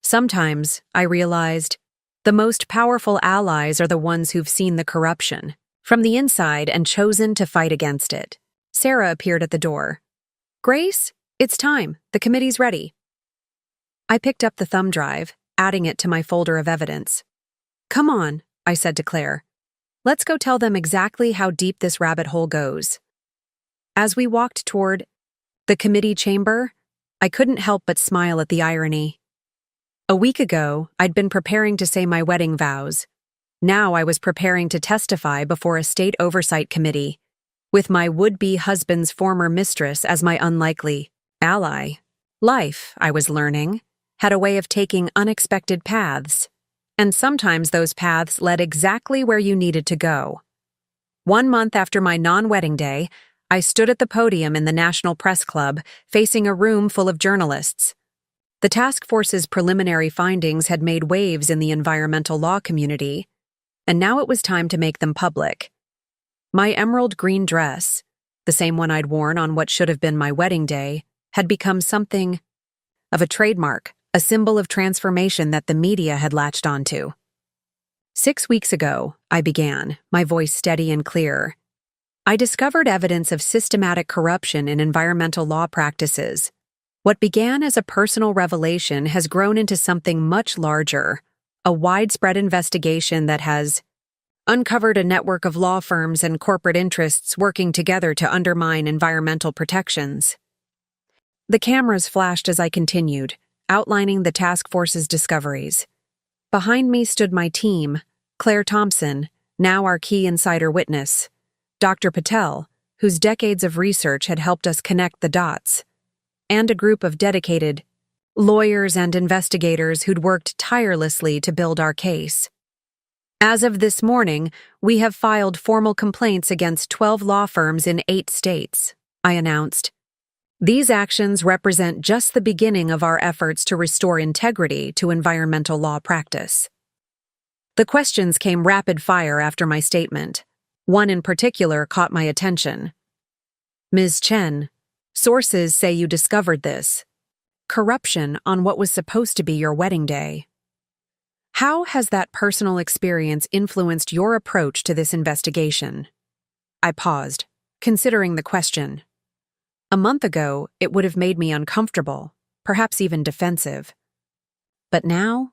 Sometimes, I realized, the most powerful allies are the ones who've seen the corruption from the inside and chosen to fight against it. Sarah appeared at the door. Grace, it's time. The committee's ready. I picked up the thumb drive, adding it to my folder of evidence. Come on, I said to Claire. Let's go tell them exactly how deep this rabbit hole goes. As we walked toward the committee chamber, I couldn't help but smile at the irony. A week ago, I'd been preparing to say my wedding vows. Now I was preparing to testify before a state oversight committee, with my would-be husband's former mistress as my unlikely ally. Life, I was learning, had a way of taking unexpected paths, and sometimes those paths led exactly where you needed to go. 1 month after my non-wedding day, I stood at the podium in the National Press Club, facing a room full of journalists. The task force's preliminary findings had made waves in the environmental law community, and now it was time to make them public. My emerald green dress, the same one I'd worn on what should have been my wedding day, had become something of a trademark, a symbol of transformation that the media had latched onto. 6 weeks ago, I began, my voice steady and clear. I discovered evidence of systematic corruption in environmental law practices. What began as a personal revelation has grown into something much larger, a widespread investigation that has uncovered a network of law firms and corporate interests working together to undermine environmental protections. The cameras flashed as I continued, outlining the task force's discoveries. Behind me stood my team, Claire Thompson, now our key insider witness, Dr. Patel, whose decades of research had helped us connect the dots, and a group of dedicated lawyers and investigators who'd worked tirelessly to build our case. As of this morning, we have filed formal complaints against 12 law firms in 8 states, I announced. These actions represent just the beginning of our efforts to restore integrity to environmental law practice. The questions came rapid fire after my statement. One in particular caught my attention. Ms. Chen, sources say you discovered this. Corruption on what was supposed to be your wedding day. How has that personal experience influenced your approach to this investigation? I paused, considering the question. A month ago, it would have made me uncomfortable, perhaps even defensive. But now?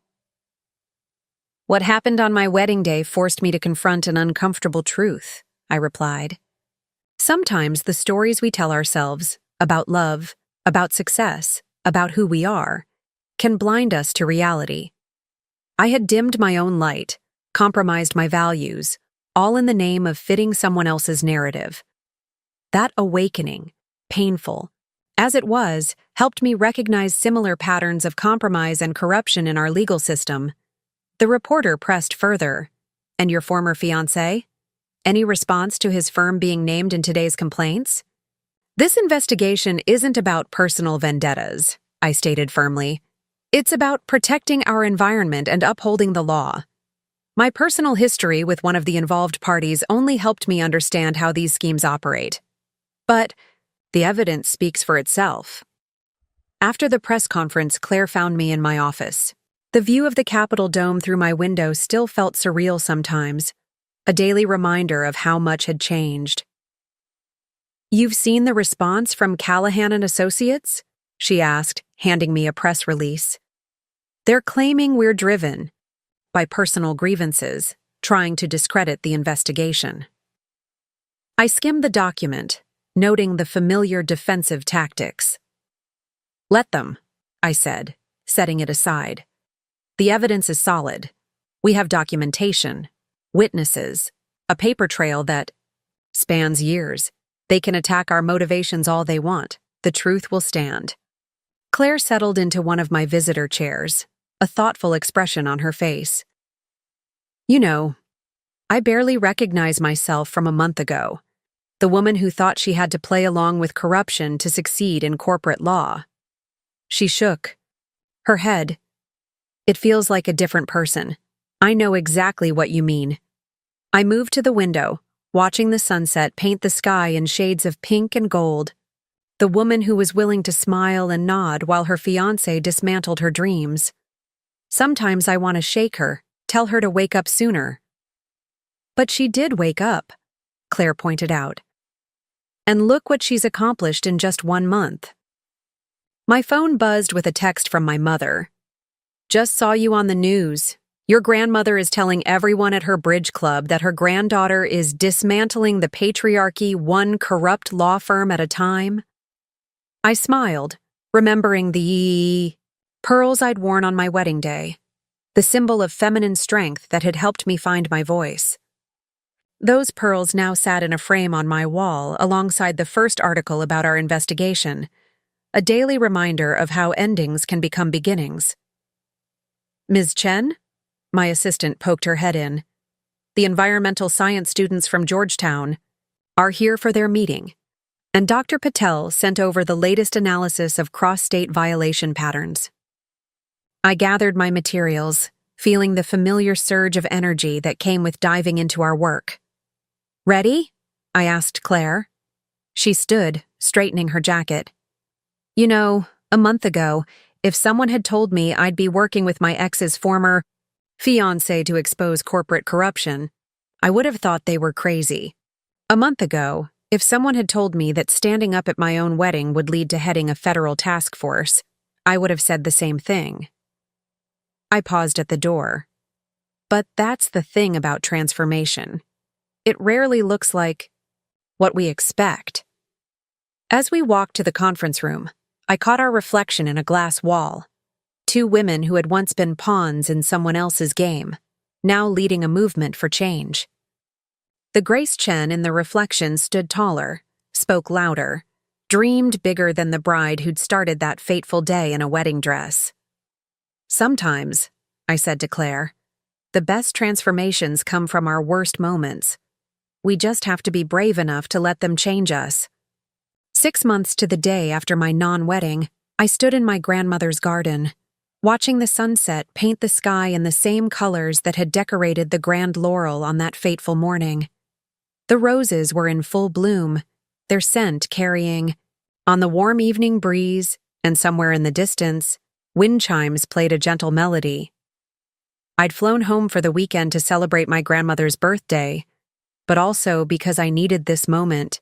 What happened on my wedding day forced me to confront an uncomfortable truth, I replied. Sometimes the stories we tell ourselves about love, about success, about who we are, can blind us to reality. I had dimmed my own light, compromised my values, all in the name of fitting someone else's narrative. That awakening, painful as it was, helped me recognize similar patterns of compromise and corruption in our legal system. The reporter pressed further. And your former fiancé? Any response to his firm being named in today's complaints? This investigation isn't about personal vendettas, I stated firmly. It's about protecting our environment and upholding the law. My personal history with one of the involved parties only helped me understand how these schemes operate. But the evidence speaks for itself. After the press conference, Claire found me in my office. The view of the Capitol dome through my window still felt surreal sometimes, a daily reminder of how much had changed. You've seen the response from Callahan and Associates? She asked, handing me a press release. They're claiming we're driven by personal grievances, trying to discredit the investigation. I skimmed the document, noting the familiar defensive tactics. Let them, I said, setting it aside. The evidence is solid. We have documentation, witnesses, a paper trail that spans years. They can attack our motivations all they want. The truth will stand. Claire settled into one of my visitor chairs, a thoughtful expression on her face. You know, I barely recognize myself from a month ago, the woman who thought she had to play along with corruption to succeed in corporate law. She shook her head. It feels like a different person. I know exactly what you mean. I moved to the window, watching the sunset paint the sky in shades of pink and gold. The woman who was willing to smile and nod while her fiancé dismantled her dreams. Sometimes I want to shake her, tell her to wake up sooner. But she did wake up, Claire pointed out. And look what she's accomplished in just 1 month. My phone buzzed with a text from my mother. Just saw you on the news. Your grandmother is telling everyone at her bridge club that her granddaughter is dismantling the patriarchy one corrupt law firm at a time. I smiled, remembering the pearls I'd worn on my wedding day, the symbol of feminine strength that had helped me find my voice. Those pearls now sat in a frame on my wall alongside the first article about our investigation, a daily reminder of how endings can become beginnings. Ms. Chen? My assistant poked her head in. The environmental science students from Georgetown are here for their meeting, and Dr. Patel sent over the latest analysis of cross-state violation patterns. I gathered my materials, feeling the familiar surge of energy that came with diving into our work. Ready? I asked Claire. She stood, straightening her jacket. You know, a month ago, if someone had told me I'd be working with my ex's former fiancé to expose corporate corruption, I would have thought they were crazy. A month ago, if someone had told me that standing up at my own wedding would lead to heading a federal task force, I would have said the same thing. I paused at the door. But that's the thing about transformation. It rarely looks like what we expect. As we walked to the conference room, I caught our reflection in a glass wall. Two women who had once been pawns in someone else's game, now leading a movement for change. The Grace Chen in the reflection stood taller, spoke louder, dreamed bigger than the bride who'd started that fateful day in a wedding dress. Sometimes, I said to Claire, the best transformations come from our worst moments. We just have to be brave enough to let them change us. 6 months to the day after my non-wedding, I stood in my grandmother's garden, watching the sunset paint the sky in the same colors that had decorated the grand laurel on that fateful morning. The roses were in full bloom, their scent carrying. On the warm evening breeze, and somewhere in the distance, wind chimes played a gentle melody. I'd flown home for the weekend to celebrate my grandmother's birthday, but also because I needed this moment,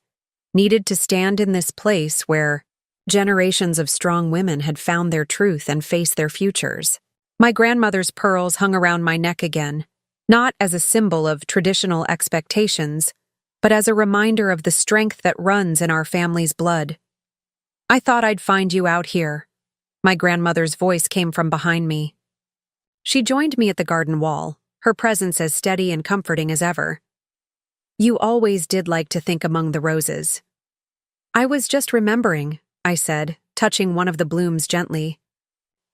needed to stand in this place where generations of strong women had found their truth and faced their futures. My grandmother's pearls hung around my neck again, not as a symbol of traditional expectations, but as a reminder of the strength that runs in our family's blood. I thought I'd find you out here. My grandmother's voice came from behind me. She joined me at the garden wall, her presence as steady and comforting as ever. You always did like to think among the roses. I was just remembering, I said, touching one of the blooms gently.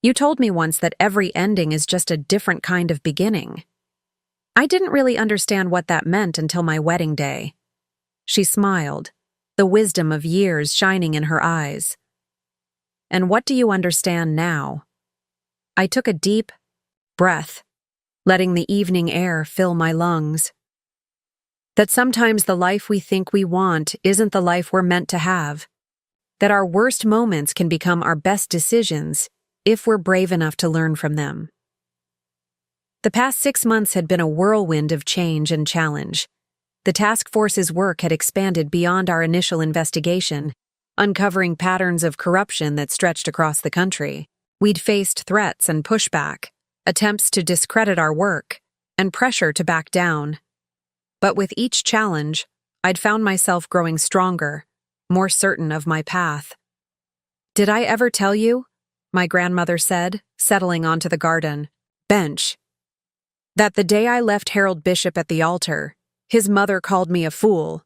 You told me once that every ending is just a different kind of beginning. I didn't really understand what that meant until my wedding day. She smiled, the wisdom of years shining in her eyes. And what do you understand now? I took a deep breath, letting the evening air fill my lungs. That sometimes the life we think we want isn't the life we're meant to have. That our worst moments can become our best decisions if we're brave enough to learn from them. The past 6 months had been a whirlwind of change and challenge. The task force's work had expanded beyond our initial investigation, uncovering patterns of corruption that stretched across the country. We'd faced threats and pushback, attempts to discredit our work, and pressure to back down. But with each challenge, I'd found myself growing stronger, more certain of my path. Did I ever tell you, my grandmother said, settling onto the garden bench, that the day I left Harold Bishop at the altar, his mother called me a fool.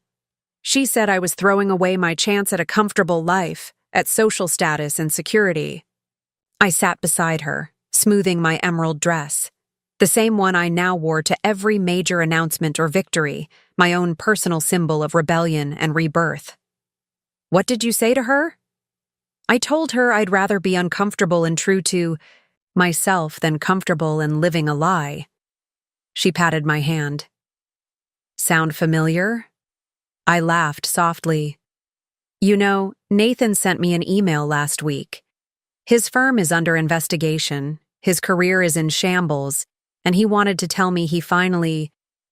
She said I was throwing away my chance at a comfortable life, at social status and security. I sat beside her, smoothing my emerald dress, the same one I now wore to every major announcement or victory, my own personal symbol of rebellion and rebirth. What did you say to her? I told her I'd rather be uncomfortable and true to myself than comfortable and living a lie. She patted my hand. Sound familiar? I laughed softly. You know, Nathan sent me an email last week. His firm is under investigation, his career is in shambles, and he wanted to tell me he finally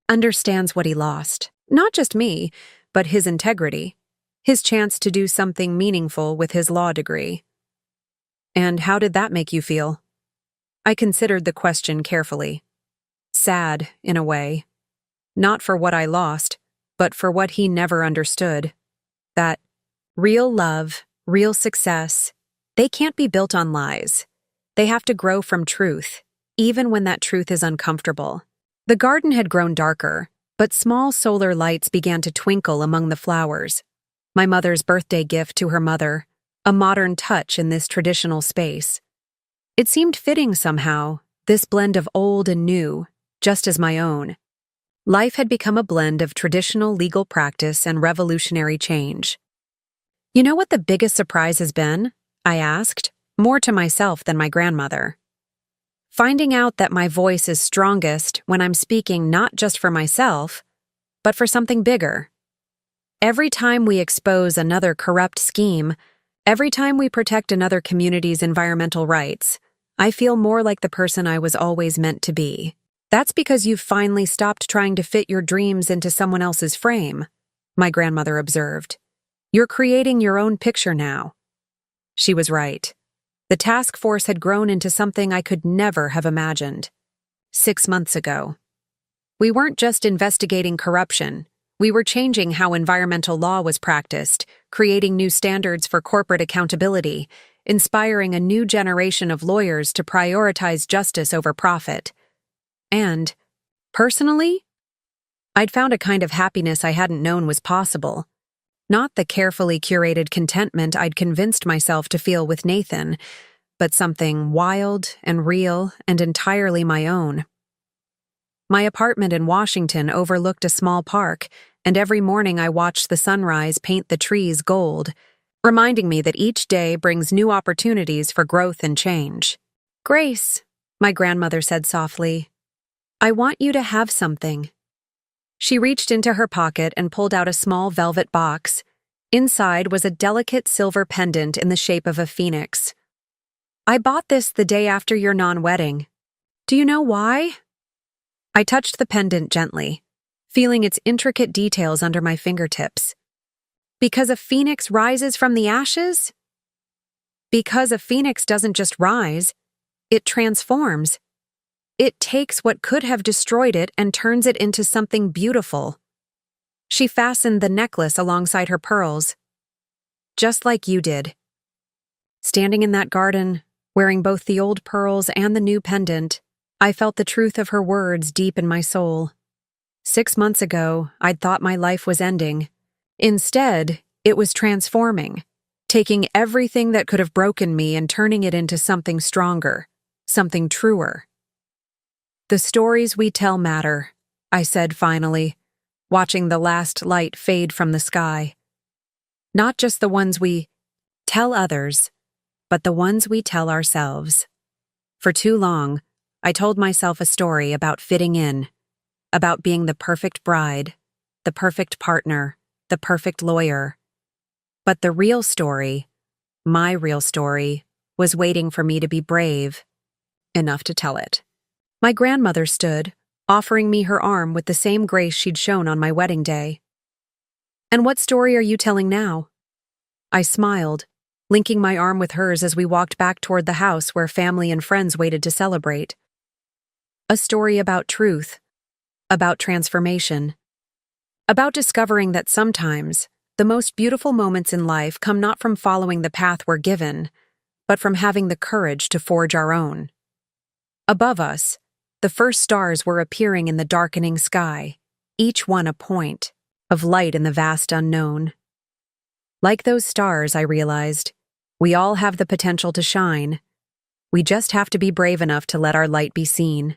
understands what he lost. Not just me, but his integrity, his chance to do something meaningful with his law degree. And how did that make you feel? I considered the question carefully. Sad, in a way. Not for what I lost, but for what he never understood. That real love, real success, they can't be built on lies. They have to grow from truth, even when that truth is uncomfortable. The garden had grown darker, but small solar lights began to twinkle among the flowers. My mother's birthday gift to her mother, a modern touch in this traditional space. It seemed fitting somehow, this blend of old and new, just as my own. Life had become a blend of traditional legal practice and revolutionary change. You know what the biggest surprise has been? I asked, more to myself than my grandmother. Finding out that my voice is strongest when I'm speaking not just for myself, but for something bigger. Every time we expose another corrupt scheme, every time we protect another community's environmental rights, I feel more like the person I was always meant to be. That's because you've finally stopped trying to fit your dreams into someone else's frame, my grandmother observed. You're creating your own picture now. She was right. The task force had grown into something I could never have imagined. 6 months ago, We weren't just investigating corruption. We were changing how environmental law was practiced, creating new standards for corporate accountability, inspiring a new generation of lawyers to prioritize justice over profit. And, personally, I'd found a kind of happiness I hadn't known was possible. Not the carefully curated contentment I'd convinced myself to feel with Nathan, but something wild and real and entirely my own. My apartment in Washington overlooked a small park, and every morning I watched the sunrise paint the trees gold, reminding me that each day brings new opportunities for growth and change. "Grace," my grandmother said softly, "I want you to have something." She reached into her pocket and pulled out a small velvet box. Inside was a delicate silver pendant in the shape of a phoenix. "I bought this the day after your non-wedding. Do you know why?" I touched the pendant gently, feeling its intricate details under my fingertips. "Because a phoenix rises from the ashes?" "Because a phoenix doesn't just rise, it transforms. It takes what could have destroyed it and turns it into something beautiful." She fastened the necklace alongside her pearls. "Just like you did." Standing in that garden, wearing both the old pearls and the new pendant, I felt the truth of her words deep in my soul. 6 months ago, I'd thought my life was ending. Instead, it was transforming, taking everything that could have broken me and turning it into something stronger, something truer. "The stories we tell matter," I said finally, watching the last light fade from the sky. "Not just the ones we tell others, but the ones we tell ourselves." For too long, I told myself a story about fitting in, about being the perfect bride, the perfect partner, the perfect lawyer. But the real story, my real story, was waiting for me to be brave enough to tell it. My grandmother stood, offering me her arm with the same grace she'd shown on my wedding day. "And what story are you telling now?" I smiled, linking my arm with hers as we walked back toward the house where family and friends waited to celebrate. "A story about truth, about transformation, about discovering that sometimes the most beautiful moments in life come not from following the path we're given, but from having the courage to forge our own." Above us, the first stars were appearing in the darkening sky, each one a point of light in the vast unknown. Like those stars, I realized, we all have the potential to shine. We just have to be brave enough to let our light be seen.